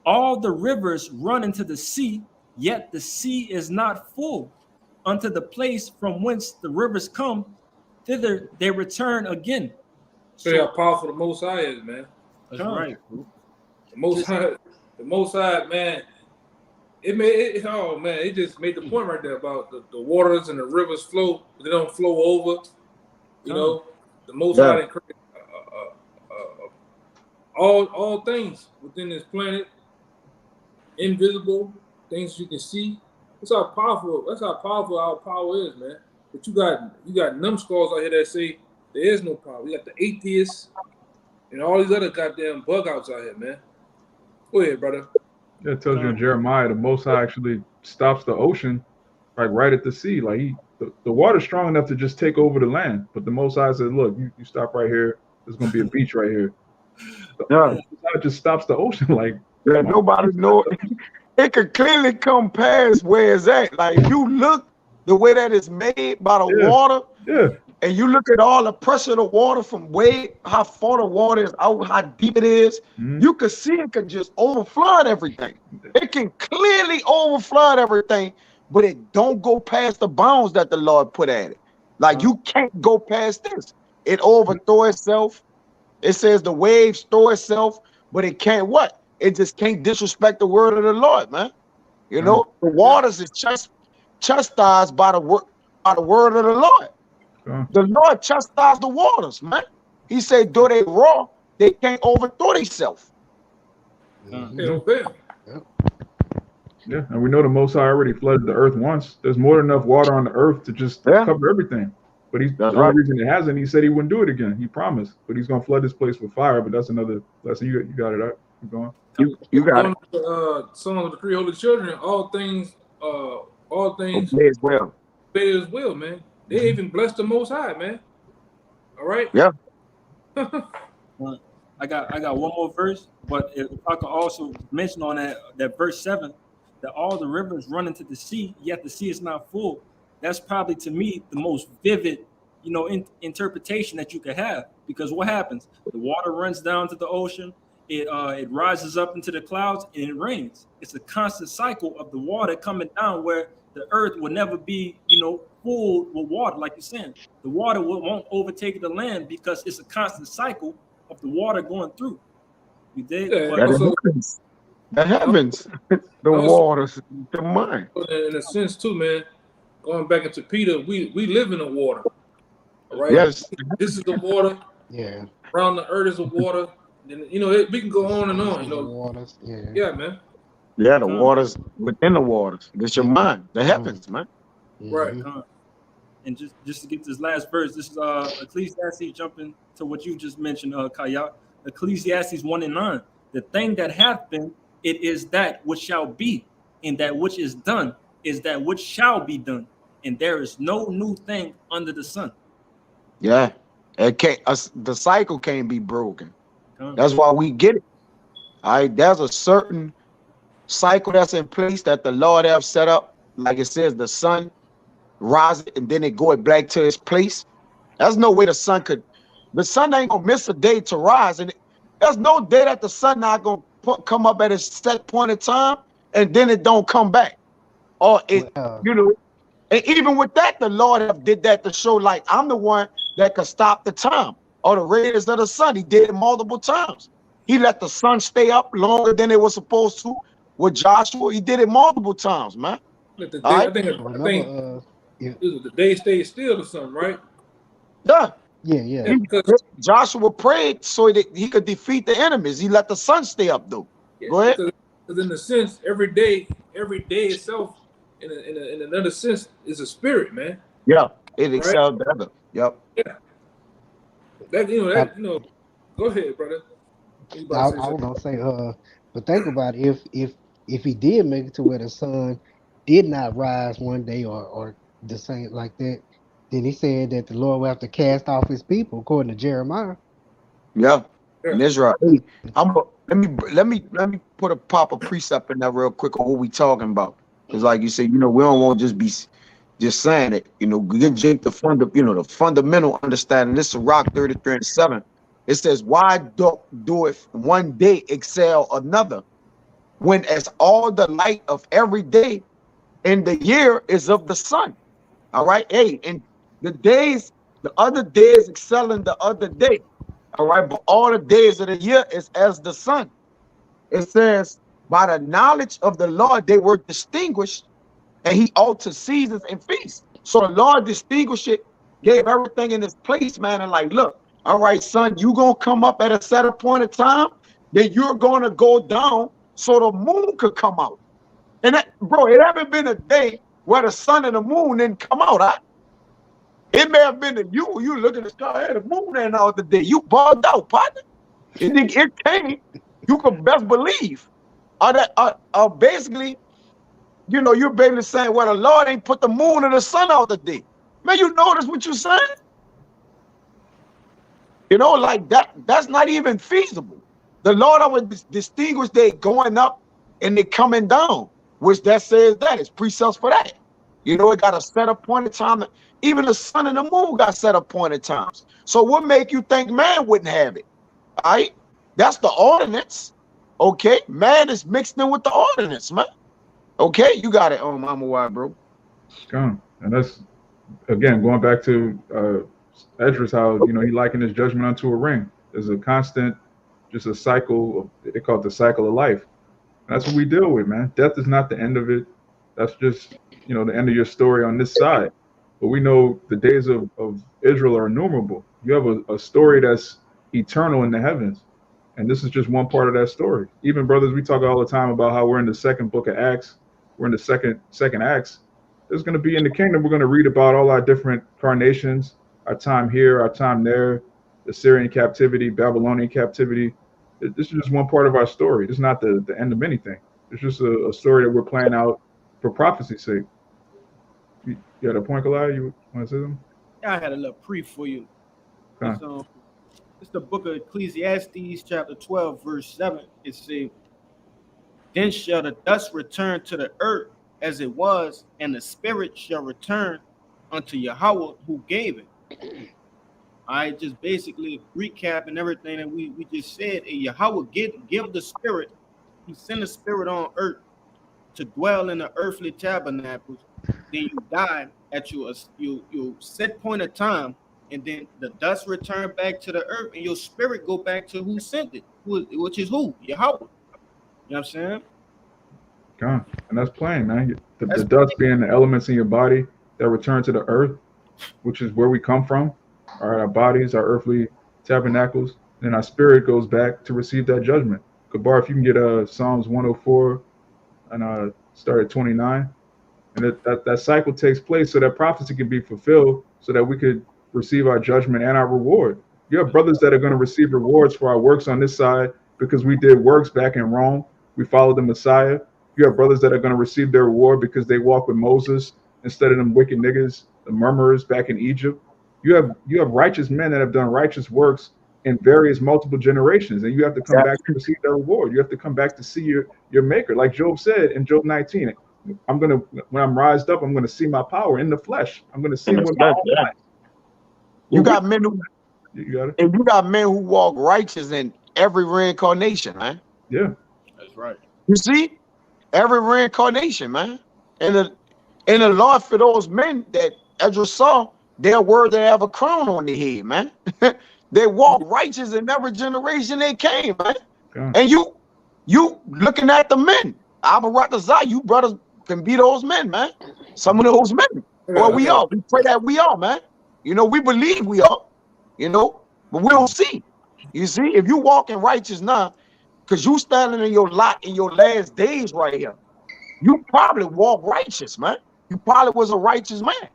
All the rivers run into the sea, yet the sea is not full. Unto the place from whence the rivers come, thither they return again. So how powerful the Most High is, man. That's right. The Most High, man. It just made the point right there about the waters and the rivers flow, but they don't flow over. The Most High encouraged all things within this planet, invisible things you can see. That's how powerful our power is, man. But you got numbskulls out here that say there is no power. We got the atheists and all these other goddamn bug outs out here, man. Go ahead, brother. Yeah, it tells you in Jeremiah, the Most High actually stops the ocean, like right at the sea. Like the water's strong enough to just take over the land, but the Most High said, "Look, you stop right here. There's gonna be a beach right here." The Most High just stops the ocean, like nobody know. It could clearly come past where it's at. Like if you look the way that it's made by the water. Yeah. and you look at all the pressure of the water from way how far the water is out, how deep it is, you can see it can just overflood everything. It can clearly overflood everything, but it don't go past the bounds that the Lord put at it. Like you can't go past this. It overthrow itself. It says the waves throw itself, but it can't what? It just can't disrespect the word of the Lord, man. You know, the waters is chastised by the word of the Lord. The Lord chastised the waters, man. He said, though they raw, they can't overthrow themselves. Yeah, and we know the Most High already flooded the earth once. There's more than enough water on the earth to just cover everything. But the only reason it hasn't, he said he wouldn't do it again. He promised, but he's gonna flood this place with fire. But that's another lesson. You got it. Keep going. You got it. Song of the three holy children. All things obey as well. Obey as well, man. They even bless the Most High, man. All right. Yeah. I got one more verse, but if I could also mention on that verse 7, that all the rivers run into the sea, yet the sea is not full. That's probably to me the most vivid, interpretation that you could have, because what happens? The water runs down to the ocean, it rises up into the clouds, and it rains. It's a constant cycle of the water coming down, where the earth will never be, full with water, like you're saying. The water won't overtake the land because it's a constant cycle of the water going through. You dig? That happens. The waters, the mind. In a sense, too, man. Going back into Peter, we live in the water. All right. Yes. This is the water. Yeah. Around the earth is the water. And we can go on and on. The waters. Yeah. Yeah, man. Yeah, the waters within the waters. It's your mind. That happens, man. Right. And just to get this last verse, this is Ecclesiastes, jumping to what you just mentioned, Kaya. Ecclesiastes 1:9. The thing that hath been, it is that which shall be, and that which is done is that which shall be done, and there is no new thing under the sun. Yeah, it can't. The cycle can't be broken. That's why we get it. All right, there's a certain cycle that's in place that the Lord have set up. Like it says, the sun rises and then it go back to its place. There's no way the sun ain't gonna miss a day to rise, and there's no day that the sun not gonna come up at a set point in time and then it don't come back. Or it, and even with that, the Lord did that to show, like, I'm the one that could stop the time. Or the rays of the sun, he did it multiple times. He let the sun stay up longer than it was supposed to with Joshua. He did it multiple times, man. I think the day stayed still or something, right? Yeah. Yeah. Because Joshua prayed so that he could defeat the enemies. He let the sun stay up, though. Go ahead. Because in a sense, every day itself, in another sense, is a spirit, man. Yeah, it excels the other. Yep. Yeah. Go ahead, brother. I was gonna say, but think about it, if he did make it to where the sun did not rise one day or the same like that, then he said that the Lord will have to cast off his people, according to Jeremiah. Yeah. In Israel. Hey, let me put a proper precept in there real quick on what we talking about. Because like you said, we don't want to just be just saying it. Get the fundamental understanding. This is Rock 33:7. It says, why do it one day excel another, when as all the light of every day in the year is of the sun? All right. Hey, and the other days excelling the other day. All right, but all the days of the year is as the sun. It says, by the knowledge of the Lord, they were distinguished, and he altered seasons and feasts. So the Lord distinguished it, gave everything in its place, man. And like, look, all right, son, you gonna come up at a certain point of time, then you're gonna go down so the moon could come out. And that, bro, it haven't been a day where the sun and the moon didn't come out. It may have been that you look at the sky, hey, the moon ain't out the day. You bugged out, partner. It came. You could best believe. Basically, you're basically saying, well, the Lord ain't put the moon and the sun out the day. Man, you notice what you're saying? Like that's not even feasible. The Lord would distinguish they going up and they coming down, which that says that is precepts for that. You know, it got a set appointed time. Even the sun and the moon got set appointed times. So what make you think man wouldn't have it? All right, that's the ordinance. Okay, man is mixed in with the ordinance, man. Okay, you got it. Mama, why, bro? Come. And that's, again, going back to Esdras, how, you know, he likened his judgment unto a ring. There's a constant, just a cycle of, they call it the cycle of life. And that's what we deal with, man. Death is not the end of it. That's just, you know, the end of your story on this side. But we know the days of Israel are innumerable. You have a story that's eternal in the heavens. And this is just one part of that story. Even, brothers, we talk all the time about how we're in the second book of Acts. We're in the second Acts. There's going to be in the kingdom, we're going to read about all our different carnations, our time here, our time there, the Syrian captivity, Babylonian captivity. This is just one part of our story. It's not the end of anything. It's just a story that we're playing out for prophecy's sake. You got a point, Goliath? You want to say something? I had a little pre for you. Okay. It's the book of Ecclesiastes, chapter 12, verse 7. It says, "Then shall the dust return to the earth as it was, and the spirit shall return unto Yahweh who gave it." I just basically recapping everything that we just said. Yahweh give the spirit. He sent the spirit on earth to dwell in the earthly tabernacles. Then you die at your set point of time, and then the dust return back to the earth, and your spirit go back to who sent it, which is who? Yahweh. You know what I'm saying? God. And that's plain, man. The dust being the elements in your body that return to the earth, which is where we come from. All right, our bodies, our earthly tabernacles, and our spirit goes back to receive that judgment. Kabar, if you can get Psalms 104 and start at 29. And that cycle takes place so that prophecy can be fulfilled, so that we could receive our judgment and our reward. You have brothers that are going to receive rewards for our works on this side because we did works back in Rome. We followed the Messiah. You have brothers that are going to receive their reward because they walk with Moses instead of them wicked niggas, the murmurers back in Egypt. You have righteous men that have done righteous works in various multiple generations, and you have to come back to receive that reward. You have to come back to see your maker. Like Job said in Job 19, when I'm rised up, I'm gonna see my power in the flesh. I'm gonna see him with my own eyes. You got men who you got it? And you got men who walk righteous in every reincarnation, man. Yeah. That's right. You see? Every reincarnation, man. And the Lord, for those men that Esdras saw, they're worthy to have a crown on their head, man. They walk righteous in every generation they came, man. Yeah. And you looking at the men. Abaratazah, you brothers can be those men, man. Some of those men. Well, we are. We pray that we are, man. You know, we believe we are, you know, but we don't see. You see, if you walk in righteous now, because you standing in your lot in your last days right here, you probably walk righteous, man. You probably was a righteous man,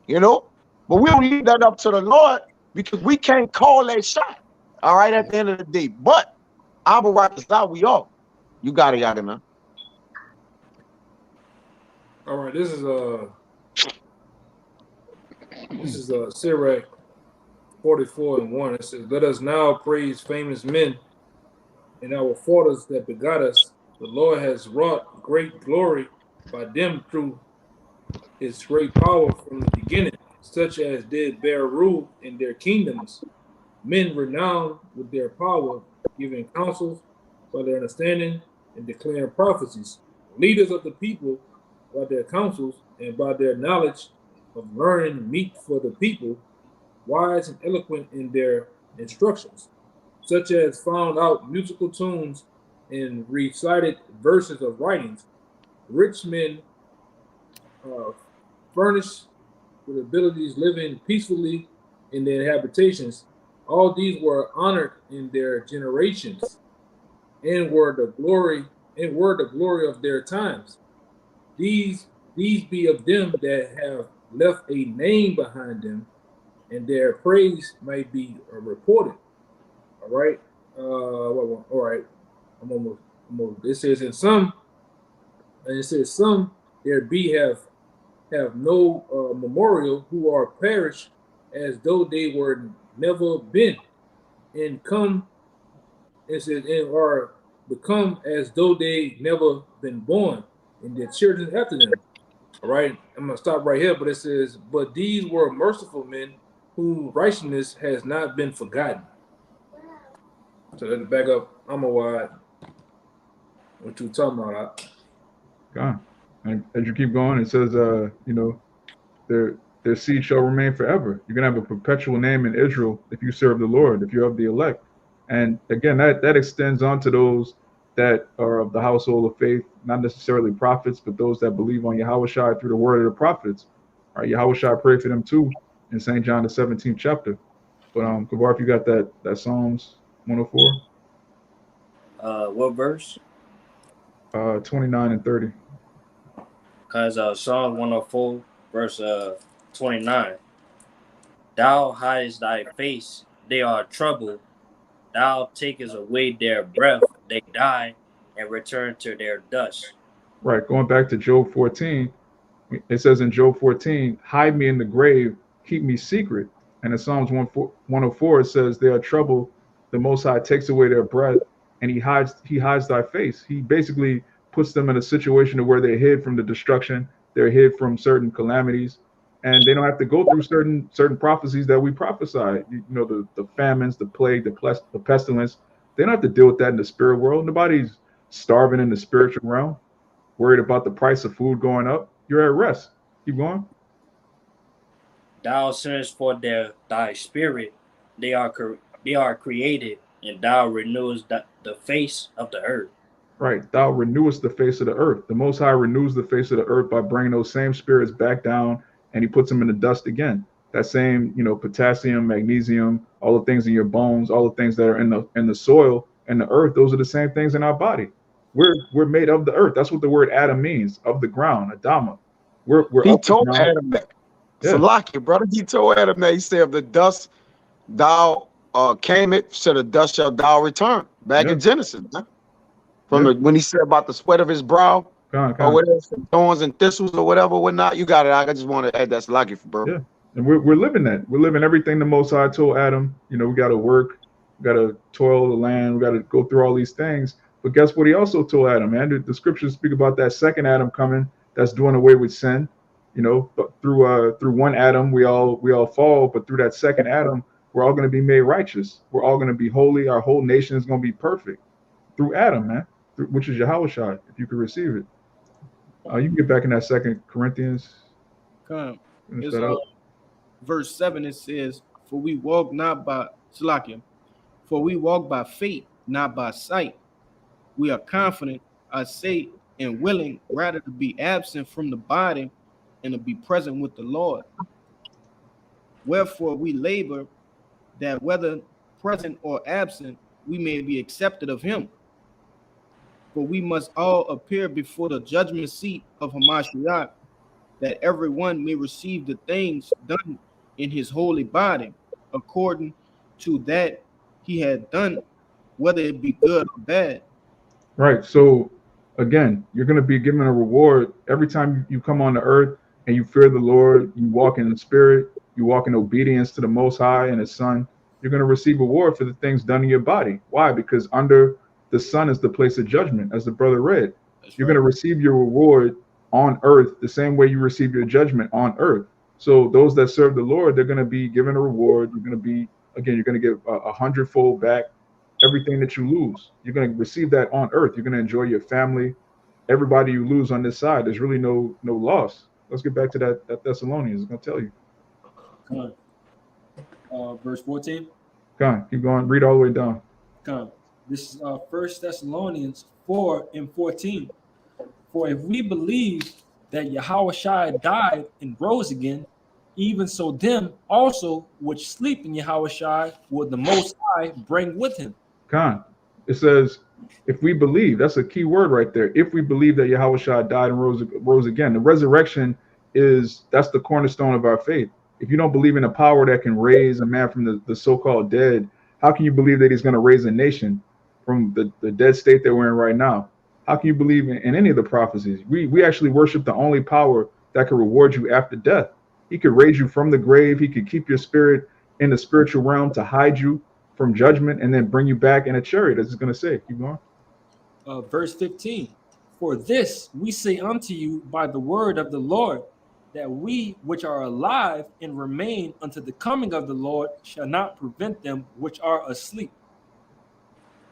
you know. But we don't leave that up to the Lord because we can't call that shot, all right, at the end of the day. But Abaratazah, we are. You got it, man. All right, this is Sirach 44:1. It says, "Let us now praise famous men and our fathers that begot us. The Lord has wrought great glory by them through his great power from the beginning, such as did bear rule in their kingdoms, men renowned with their power, giving counsels by their understanding and declaring prophecies, leaders of the people by their counsels and by their knowledge of learning meet for the people, wise and eloquent in their instructions, such as found out musical tunes and recited verses of writings. Rich men furnished with abilities, living peacefully in their habitations. All these were honored in their generations, and were the glory of their times. These be of them that have left a name behind them, and their praise might be reported." All right. All right. I'm almost. It says in some, and it says some there be have no memorial, who are perished as though they were never been, and come. It says and are become as though they never been born, and their children after them. All right, I'm gonna stop right here, but it says, "But these were merciful men, whose righteousness has not been forgotten." So let's back up. I'm a wide. What you talking about? God. And as you keep going, it says, their seed shall remain forever. You're gonna have a perpetual name in Israel if you serve the Lord, if you're of the elect. And again, that extends on to those that are of the household of faith, not necessarily prophets, but those that believe on Yahushua through the word of the prophets. All right, Yahushua prayed for them too in St. John the 17th chapter. But Kabar, if you got that Psalms 104. What verse? 29 and 30. Because Psalm 104, verse 29. Thou hidest thy face, they are troubled. Thou takest away their breath, they die and return to their dust. Right, going back to Job 14, it says in Job 14, hide me in the grave, keep me secret. And in Psalms 104, it says they are troubled. The Most High takes away their breath, and he hides thy face. He basically puts them in a situation where they're hid from the destruction, they're hid from certain calamities, and they don't have to go through certain prophecies that we prophesied. The famines, the plague, the pestilence. They don't have to deal with that in the spirit world. Nobody's starving in the spiritual realm, worried about the price of food going up. You're at rest. Keep going. Thou sendest for thy spirit, they are created, and thou renewest the face of the earth. Right. Thou renewest the face of the earth. The Most High renews the face of the earth by bringing those same spirits back down, and he puts them in the dust again. That same, potassium, magnesium, all the things in your bones, all the things that are in the soil and the earth, those are the same things in our body. We're made of the earth. That's what the word Adam means, of the ground, Adama. He told Adam that. Yeah. Salaki, brother. He told Adam that. He said, of the dust thou came it, so the dust shall thou return. Back in Genesis, man. When he said about the sweat of his brow, or whatever, thorns and thistles or whatnot. You got it. I just want to add that Salaki for bro. Yeah. And we're living that. We're living everything the Most High told Adam. We got to work, we got to toil the land, we got to go through all these things. But guess what? He also told Adam, man. The scriptures speak about that second Adam coming, that's doing away with sin. But through one Adam we all fall, but through that second Adam, we're all going to be made righteous. We're all going to be holy. Our whole nation is going to be perfect through Adam, man, which is Yahushua. If you could receive it, you can get back in that 2 Corinthians. Come. Verse 7, it says, For we walk by faith, not by sight. We are confident, I say, and willing rather to be absent from the body and to be present with the Lord. Wherefore we labor that whether present or absent, we may be accepted of him. For we must all appear before the judgment seat of Hamashiach, that everyone may receive the things done in his holy body, according to that he had done, whether it be good or bad. Right. So again, you're going to be given a reward every time you come on the earth and you fear the Lord, you walk in the spirit, you walk in obedience to the Most High and his Son. You're going to receive a reward for the things done in your body. Why? Because under the sun is the place of judgment, as the brother read. You're going to receive your reward on earth the same way you receive your judgment on earth. So those that serve the Lord, they're going to be given a reward. You're going to get a hundredfold back everything that you lose. You're going to receive that on earth. You're going to enjoy your family. Everybody you lose on this side, there's really no loss. Let's get back to that Thessalonians. It's going to tell you. Come on. Verse 14. Come on, keep going. Read all the way down. Come. This is 1 Thessalonians 4 and 14. For if we believe that Yahushua died and rose again, even so them also which sleep in Yahushua will the Most High bring with him. Khan, it says, if we believe, that's a key word right there. If we believe that Yahushua died and rose again, the resurrection that's the cornerstone of our faith. If you don't believe in a power that can raise a man from the so-called dead, how can you believe that he's going to raise a nation from the dead state that we're in right now? How can you believe in any of the prophecies? We actually worship the only power that can reward you after death. He could raise you from the grave. He could keep your spirit in the spiritual realm to hide you from judgment and then bring you back in a chariot, as it's going to say. Keep going. Verse 15. For this we say unto you by the word of the Lord, that we which are alive and remain unto the coming of the Lord shall not prevent them which are asleep.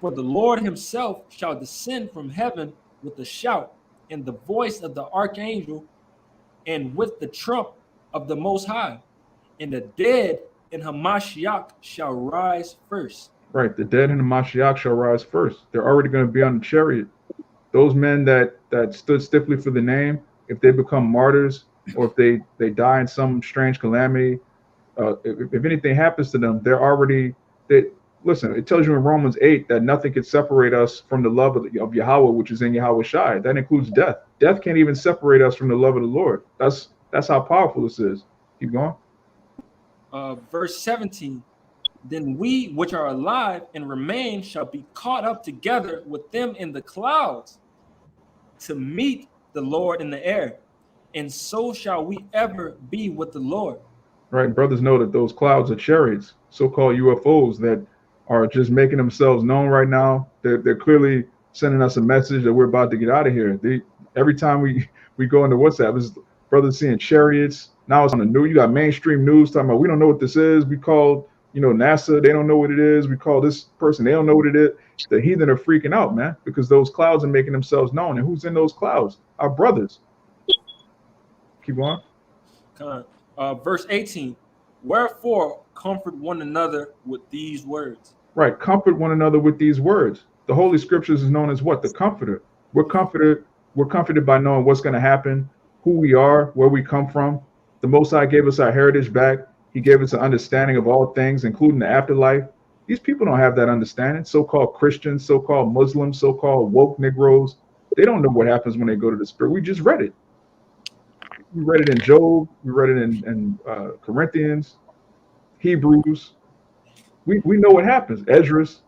For the Lord himself shall descend from heaven with a shout, and the voice of the archangel, and with the trump of the Most High, and the dead in Hamashiach shall rise first. Right. The dead in the Mashiach shall rise first. They're already going to be on the chariot. Those men that stood stiffly for the name, if they become martyrs, or if they die in some strange calamity, if anything happens to them, they're already, listen, it tells you in Romans 8 that nothing can separate us from the love of Yahweh, which is in Yahweh Shai. That includes death. Death can't even separate us from the love of the Lord. That's how powerful this is. Keep going. Verse 17, then we which are alive and remain shall be caught up together with them in the clouds to meet the Lord in the air, and so shall we ever be with the Lord. Right. Brothers know that those clouds are chariots, so-called UFOs that are just making themselves known right now. They're clearly sending us a message that we're about to get out of here. Every time we go into WhatsApp, it's brothers seeing chariots. Now it's on the news. You got mainstream news talking about, we don't know what this is. We called, NASA. They don't know what it is. We call this person. They don't know what it is. The heathen are freaking out, man, because those clouds are making themselves known. And who's in those clouds? Our brothers. Keep going. Verse 18, wherefore comfort one another with these words. Right. Comfort one another with these words. The Holy Scriptures is known as what? The Comforter. We're comforted by knowing what's going to happen, who we are, where we come from. The Most High gave us our heritage back. He gave us an understanding of all things, including the afterlife. These people don't have that understanding. So-called Christians, so-called Muslims, so-called woke Negroes. They don't know what happens when they go to the Spirit. We just read it. We read it in Job. We read it in Corinthians, Hebrews. We know what happens. Esdras.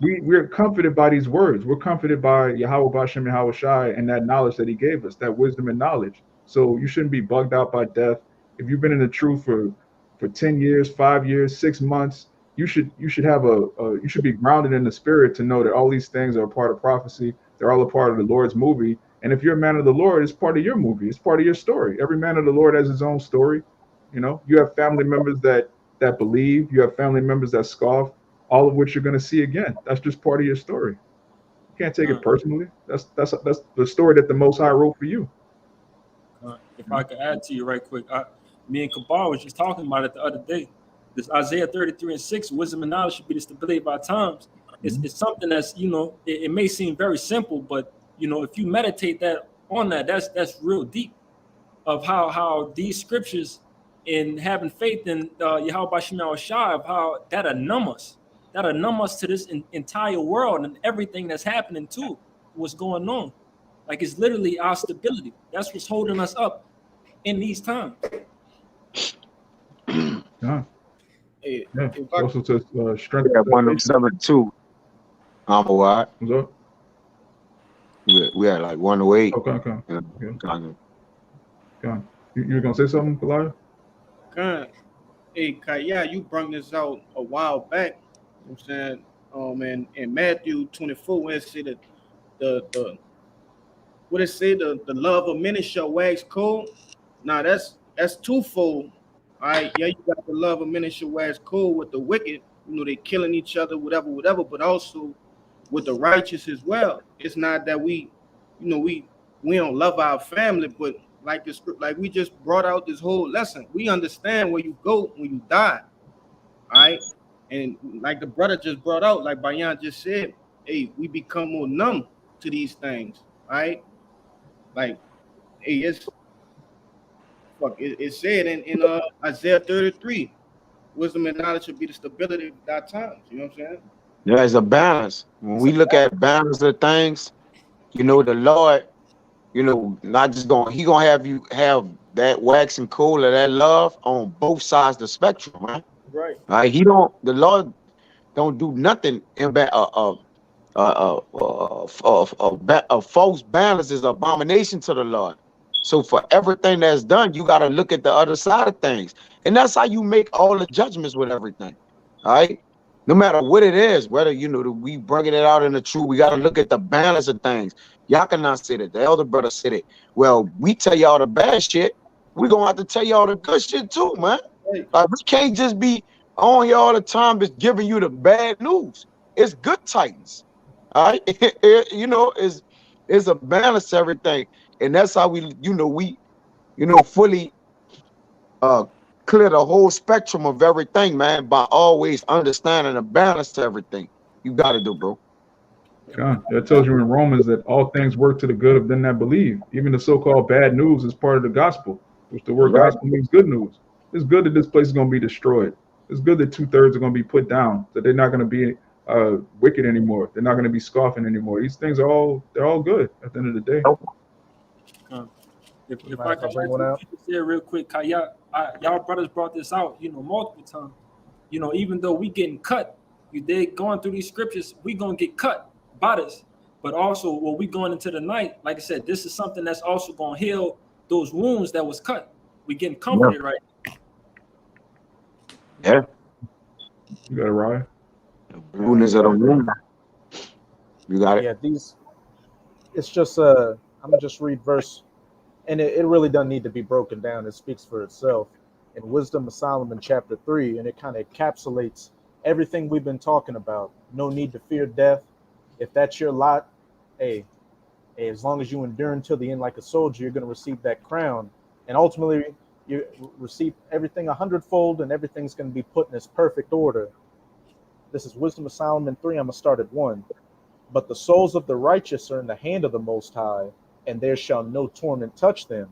We're comforted by these words. We're comforted by Yahweh Bashem Yahweh Shai and that knowledge that he gave us, that wisdom and knowledge. So you shouldn't be bugged out by death. If you've been in the truth for 10 years, 5 years, 6 months, you should be grounded in the spirit to know that all these things are a part of prophecy. They're all a part of the Lord's movie. And if you're a man of the Lord, it's part of your movie. It's part of your story. Every man of the Lord has his own story. You have family members that believe. You have family members that scoff, all of which you're going to see again. That's just part of your story. You can't take it personally. That's the story that the Most High wrote for you. If I could add to you right quick, me and Kabar was just talking about it the other day. This Isaiah 33:6, wisdom and knowledge should be the stability of our times. It's something that's, it may seem very simple, but if you meditate on that, that's real deep of how these scriptures and having faith in Yahweh Bashem Shai, of how that'll numb us to this entire world and everything that's happening to what's going on. Like, it's literally our stability. That's what's holding us up in these times. Yeah. Hey, Yeah. if I- Also to strengthen. Yeah, 172. What? What's up? We had like 108. Okay. Yeah. Yeah. Kind of. Go on. You were gonna say something, Goliath? Khan, hey, Kaya, you brought this out a while back. You know what I'm saying? In Matthew 24, where it said that the what it say, the love of many shall wax cold. Now that's twofold. All right, yeah, you got the love of many shall wax cold with the wicked. They killing each other, whatever, but also with the righteous as well. It's not that we don't love our family, but like we just brought out this whole lesson. We understand where you go when you die. All right. And like the brother just brought out, like Bayan just said, hey, we become more numb to these things. All right. Like, hey, it said in Isaiah 33, wisdom and knowledge should be the stability of our times. You know what I'm saying? There's a balance. When we look at balance of things, the Lord, not just he gonna have you have that wax and coal of that love on both sides of the spectrum, right? Right. The Lord don't do nothing in a false balance is abomination to the Lord. So for everything that's done, you got to look at the other side of things. And that's how you make all the judgments with everything. All right. No matter what it is, whether we bringing it out in the truth, we got to look at the balance of things. Y'all cannot said it. The elder brother said it. Well, we tell y'all the bad shit. We're gonna have to tell y'all the good shit too, man. Like, we can't just be on here all the time just giving you the bad news. It's good Titans. All right. It's a balance to everything. And that's how we fully clear the whole spectrum of everything, man, by always understanding the balance to everything. You got to do, bro. John, that tells you in Romans that all things work to the good of them that believe. Even the so-called bad news is part of the gospel, which the word gospel means good news. It's good that this place is going to be destroyed. It's good that 2/3 are going to be put down, that they're not going to be wicked anymore. They're not going to be scoffing anymore. These things they're all good at the end of the day. If I can bring one out here real quick, y'all brothers brought this out, multiple times. Even though we getting cut, they going through these scriptures, we gonna get cut by this. But also, when we going into the night, like I said, this is something that's also gonna heal those wounds that was cut. We getting comforted right now. Yeah. You got it, Ryan. Wounds of the wound. You got it. Yeah, it's just I'm gonna just read verse, and it really doesn't need to be broken down. It speaks for itself. In Wisdom of Solomon, chapter 3, and it kind of encapsulates everything we've been talking about. No need to fear death. If that's your lot, hey, as long as you endure until the end like a soldier, you're going to receive that crown. And ultimately, you receive everything 100-fold, and everything's going to be put in its perfect order. This is Wisdom of Solomon 3. I'm going to start at 1. But the souls of the righteous are in the hand of the Most High, and there shall no torment touch them.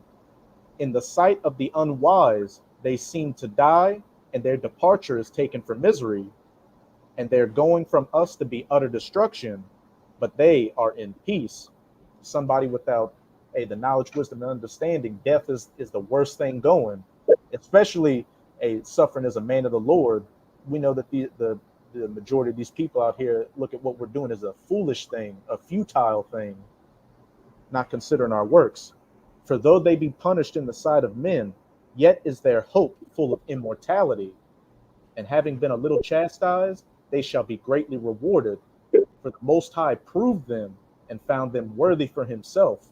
In the sight of the unwise, they seem to die, and their departure is taken for misery, and they're going from us to be utter destruction, but they are in peace. Somebody without the knowledge, wisdom, and understanding, death is the worst thing going, especially suffering as a man of the Lord. We know that the majority of these people out here look at what we're doing as a foolish thing, a futile thing, not considering our works. For though they be punished in the sight of men, yet is their hope full of immortality. And having been a little chastised, they shall be greatly rewarded. For the Most High proved them and found them worthy for himself.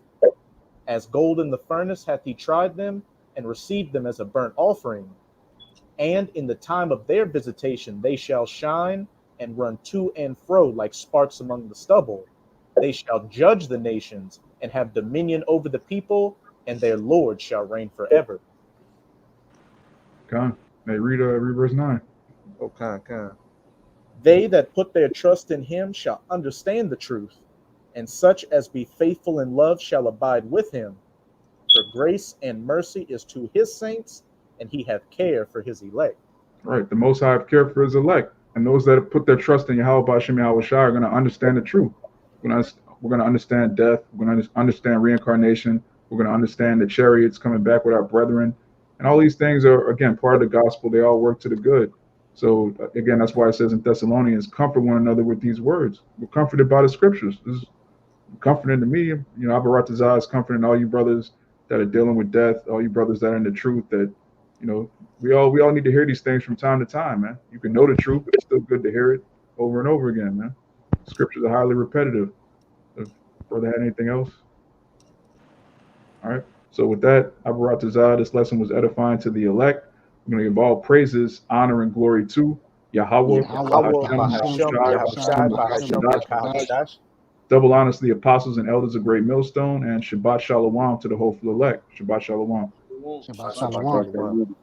As gold in the furnace hath he tried them and received them as a burnt offering. And in the time of their visitation they shall shine and run to and fro like sparks among the stubble. They shall judge the nations and have dominion over the people, and their Lord shall reign forever. Con, read verse 9. Okay. They that put their trust in him shall understand the truth, and such as be faithful in love shall abide with him. For grace and mercy is to his saints, and he hath care for his elect. Right. The Most High have care for his elect. And those that put their trust in Yahweh B'Shem Yahweh Shai are going to understand the truth. We're going to understand death. We're going to understand reincarnation. We're going to understand the chariots coming back with our brethren. And all these things are, again, part of the gospel. They all work to the good. So, again, that's why it says in Thessalonians, comfort one another with these words. We're comforted by the scriptures. This is comforting to me. Abba Ratazah is comforting all you brothers that are dealing with death, all you brothers that are in the truth, that, we all need to hear these things from time to time, man. You can know the truth, but it's still good to hear it over and over again, man. Scriptures are highly repetitive. If brother had anything else? All right. So with that, Abba Ratazah, this lesson was edifying to the elect. I'm going to give all praises, honor, and glory to Yahweh. Double honor to the apostles and elders of Great Millstone, and Shabbat Shalom to the hopeful elect. Shabbat Shalom. Shabbat Shalom.